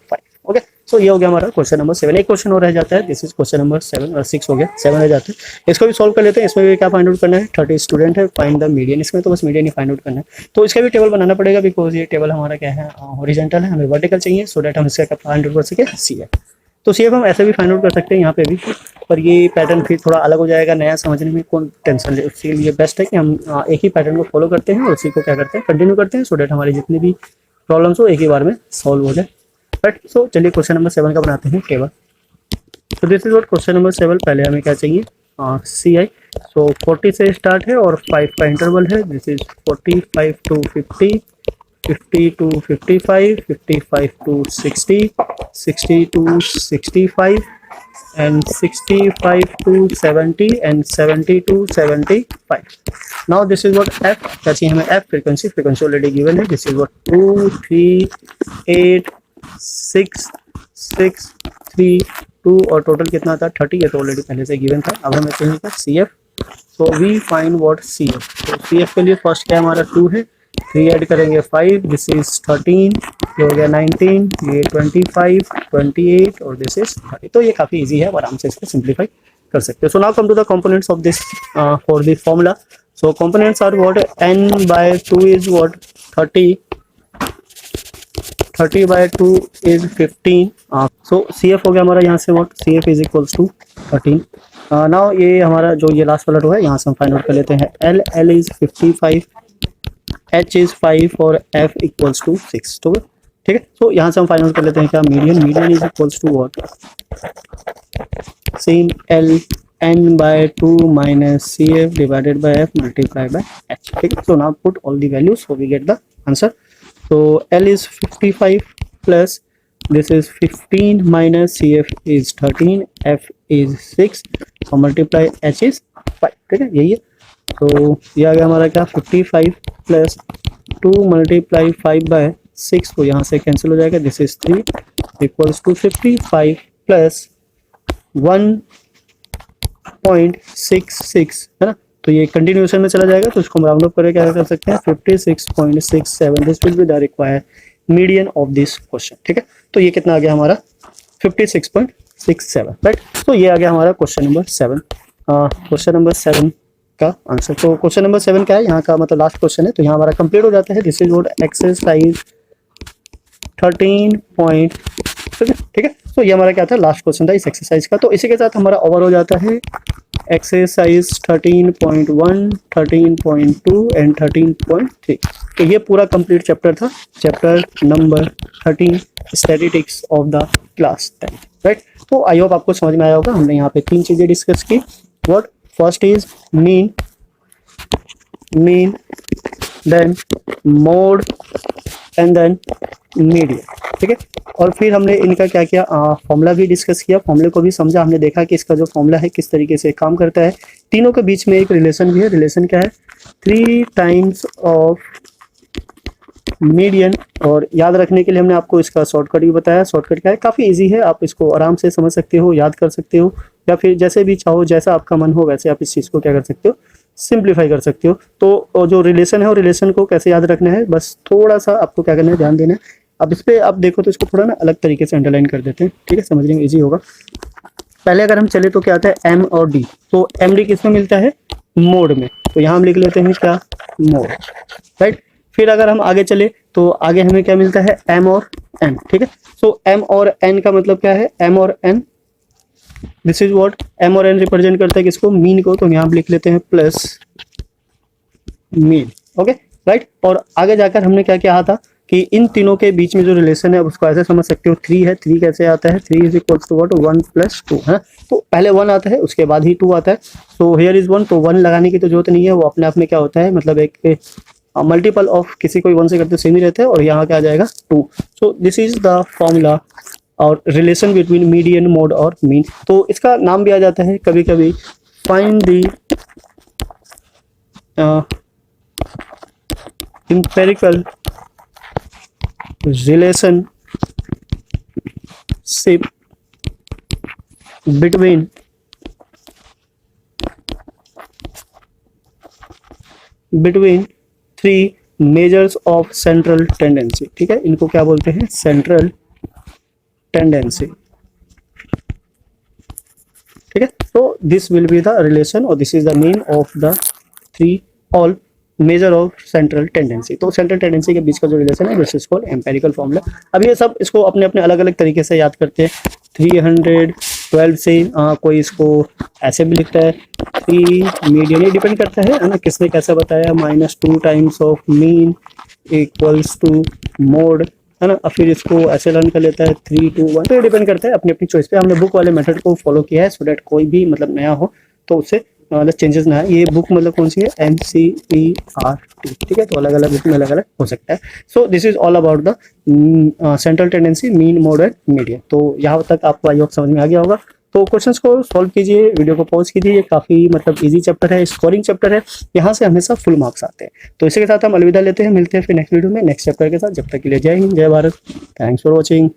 ओके, सो ये हो गया हमारा क्वेश्चन नंबर 7। एक क्वेश्चन और रह जाता है, दिस इज क्वेश्चन नंबर 7 और 6 हो गया, 7 रह जाते हैं। इसको भी सॉल्व कर लेते हैं। इसमें भी क्या फाइंड आउट करना है 30 स्टूडेंट है, फाइंड द मीडियन। इसमें तो बस मीडियन ही फाइंड आउट करना है। तो इसका भी टेबल बनाना पड़ेगा बिकॉज ये टेबल हमारा क्या है हॉरिजॉन्टल है, हमें वर्टिकल चाहिए सो दैट हम इसका फाइंड आउट कर सके CF। तो CF हम ऐसे भी फाइंड आउट कर सकते हैं यहाँ पे भी, पर ये पैटर्न फिर थोड़ा अलग हो जाएगा, नया समझने में कौन टेंशन ले। उसके लिए बेस्ट है कि हम एक ही पैटर्न को फॉलो करते हैं और उसी को क्या करते हैं कंटिन्यू करते हैं सो दैट हमारी जितनी भी प्रॉब्लम्स हो एक ही बार में सॉल्व हो जाए। राइट, सो चलिए क्वेश्चन नंबर 7 का बनाते हैं टेबल। तो this is what question number 7। पहले हमें क्या चाहिए CI। सो 40 से स्टार्ट है और 5 का इंटरवल है। This is 45 to 50, 50 to 55, 55 to 60, 60 to 65 and 65 to 70 and 70 to 75. Now this is what F, क्या चाहिए हमें F frequency already given है। This is what 2, 3, 8, 6, 6, 3, 2 और टोटल कितना था 30, ये तो ऑलरेडी पहले से गिवन था। अब हमें चाहिए था CF। So we find what CF। तो CF के लिए फर्स्ट क्या हमारा 2 है, 3 ऐड करेंगे 5, दिस इज 13, ये हो गया 19, ये 25, 28 और दिस इज 30। तो ये काफ़ी इजी है, आराम से इसको सिंप्लीफाई कर सकते हो। So now come to the components of this for this formula. So components are what n/2 is what 30, 30/2 is 15। So CF हो गया हमारा यहाँ से what CF is equals to 13। Now ये हमारा जो ये लास्ट वाला रो है यहाँ से हम फाइंड आउट कर लेते हैं। L इज 55, H इज 5 और F इक्वल्स टू 6। तो ठीक है, तो यहाँ से हम फाइंड आउट कर लेते हैं क्या median is equals to what same L n/2 minus CF divided by F multiplied by H। ठीक है, so now put all the values so we get the answer। So L is 55 plus this is 15 minus CF is 13, F is 6, so multiply H is 5। ठीक है, यही है। तो ये आ गया हमारा क्या 55 plus 2 multiply 5 by 6, तो यहाँ से कैंसिल हो जाएगा। This is 3 equals to 55 plus 1.66 है ना, तो ये कंटिन्यूएशन में चला जाएगा तो इसको हम राउंड अप करके क्या कर सकते हैं 56.67। This will be the required median of this question. ठीक है, तो ये कितना आ गया हमारा 56.67। राइट, तो ये आ गया हमारा क्वेश्चन नंबर 7। क्वेश्चन नंबर 7 का आंसर। तो क्वेश्चन नंबर 7 क्या है यहाँ का मतलब लास्ट क्वेश्चन है, तो यहाँ हमारा कंप्लीट हो जाता है। This is what exercise 13 point. ठीक है, तो ये हमारा क्या था लास्ट क्वेश्चन था इस एक्सरसाइज का। तो इसी के साथ हमारा ओवर हो जाता है एक्सरसाइज 13.1, 13.2 एंड 13.3। तो ये पूरा कंप्लीट चैप्टर था, chapter number 13 statistics of the class 10। Right, तो आई होप आपको समझ में आया होगा। हमने यहाँ पे 3 चीजें डिस्कस की। What first is mean, then mode and then median. ठीक है, और फिर हमने इनका क्या किया फॉर्मूला भी डिस्कस किया, फॉर्मूले को भी समझा। हमने देखा कि इसका जो फॉर्मूला है किस तरीके से काम करता है। तीनों के बीच में एक रिलेशन भी है। रिलेशन क्या है 3 टाइम्स ऑफ मीडियन। और याद रखने के लिए हमने आपको इसका शॉर्टकट भी बताया। शॉर्टकट क्या है, काफ़ी इजी है, आप इसको आराम से समझ सकते हो, याद कर सकते हो, या फिर जैसे भी चाहो जैसा आपका मन हो वैसे आप इस चीज़ को क्या कर सकते हो सिंप्लीफाई कर सकते हो। तो जो रिलेशन है वो रिलेशन को कैसे याद रखना है, बस थोड़ा सा आपको क्या करना है ध्यान देना है। अब इस पर आप देखो तो इसको थोड़ा ना अलग तरीके से अंडरलाइन कर देते हैं। ठीक है, समझने में ईजी होगा। पहले अगर हम चले तो क्या आता है M और D। तो MD किस में मिलता है मोड में, तो यहाँ हम लिख लेते हैं क्या मोड। राइट, फिर अगर हम आगे चले तो आगे हमें क्या मिलता है M और N। ठीक है, सो M और N का मतलब क्या है M और N, this is what M और N रिप्रेजेंट करता है किसको मीन को, तो यहाँ हम लिख लेते हैं प्लस मीन। ओके, राइट, और आगे जाकर हमने क्या किया था कि इन तीनों के बीच में जो रिलेशन है उसको ऐसे समझ सकते हो 3 है। 3 कैसे आता है 3 इज इक्वल्स टू व्हाट 1 + 2 है। तो पहले 1 आता है उसके बाद ही 2 आता है। सो हियर इज 1, तो 1 लगाने की तो जरूरत नहीं है, वो अपने आप में क्या होता है मतलब एक मल्टीपल ऑफ किसी को 1 से करते सेम ही रहता है, और यहाँ क्या आ जाएगा 2। So this is the formula और रिलेशन बिटवीन मीडियन मोड और मीन। तो इसका नाम भी आ जाता है कभी कभी find the empirical relation between three measures of central tendency. ठीक है, इनको क्या बोलते हैं? Central tendency. ठीक है, तो this will be the relation और this is the mean of the three all measure of central tendency. तो सेंट्रल टेंडेंसी के बीच का जो रिलेशन है this is called empirical formula. अब ये सब इसको अपने अपने अलग अलग तरीके से याद करते हैं। 312 से कोई इसको ऐसे भी लिखता है 3 मीडियन, ये डिपेंड करता है ना किसने कैसे बताया। -2 times of mean equals to mode, है ना। और फिर इसको ऐसे लर्न कर लेता है 3 2 1। तो ये डिपेंड करता है अपनी अपनी चॉइस पे। हमने बुक वाले मेथड को फॉलो किया है सो दैट कोई भी मतलब नया हो तो उससे मतलब चेंजेस ना है। ये बुक मतलब कौन सी है? NCERT। ठीक है, तो अलग अलग बुक में अलग अलग हो सकता है। So this is all about the central tendency, mean, mode and median. तो यहाँ तक आपको आई होप समझ में आ गया होगा। तो क्वेश्चंस को सॉल्व कीजिए, वीडियो को पॉज कीजिए। ये काफी मतलब इजी चैप्टर है, स्कोरिंग चैप्टर है, यहाँ से हमेशा फुल मार्क्स आते हैं। तो इसी के साथ हम अलविदा लेते हैं, मिलते हैं फिर नेक्स्ट वीडियो में नेक्स्ट चैप्टर के साथ। जब तक के लिए जय हिंद, जय भारत, थैंक्स फॉर वॉचिंग।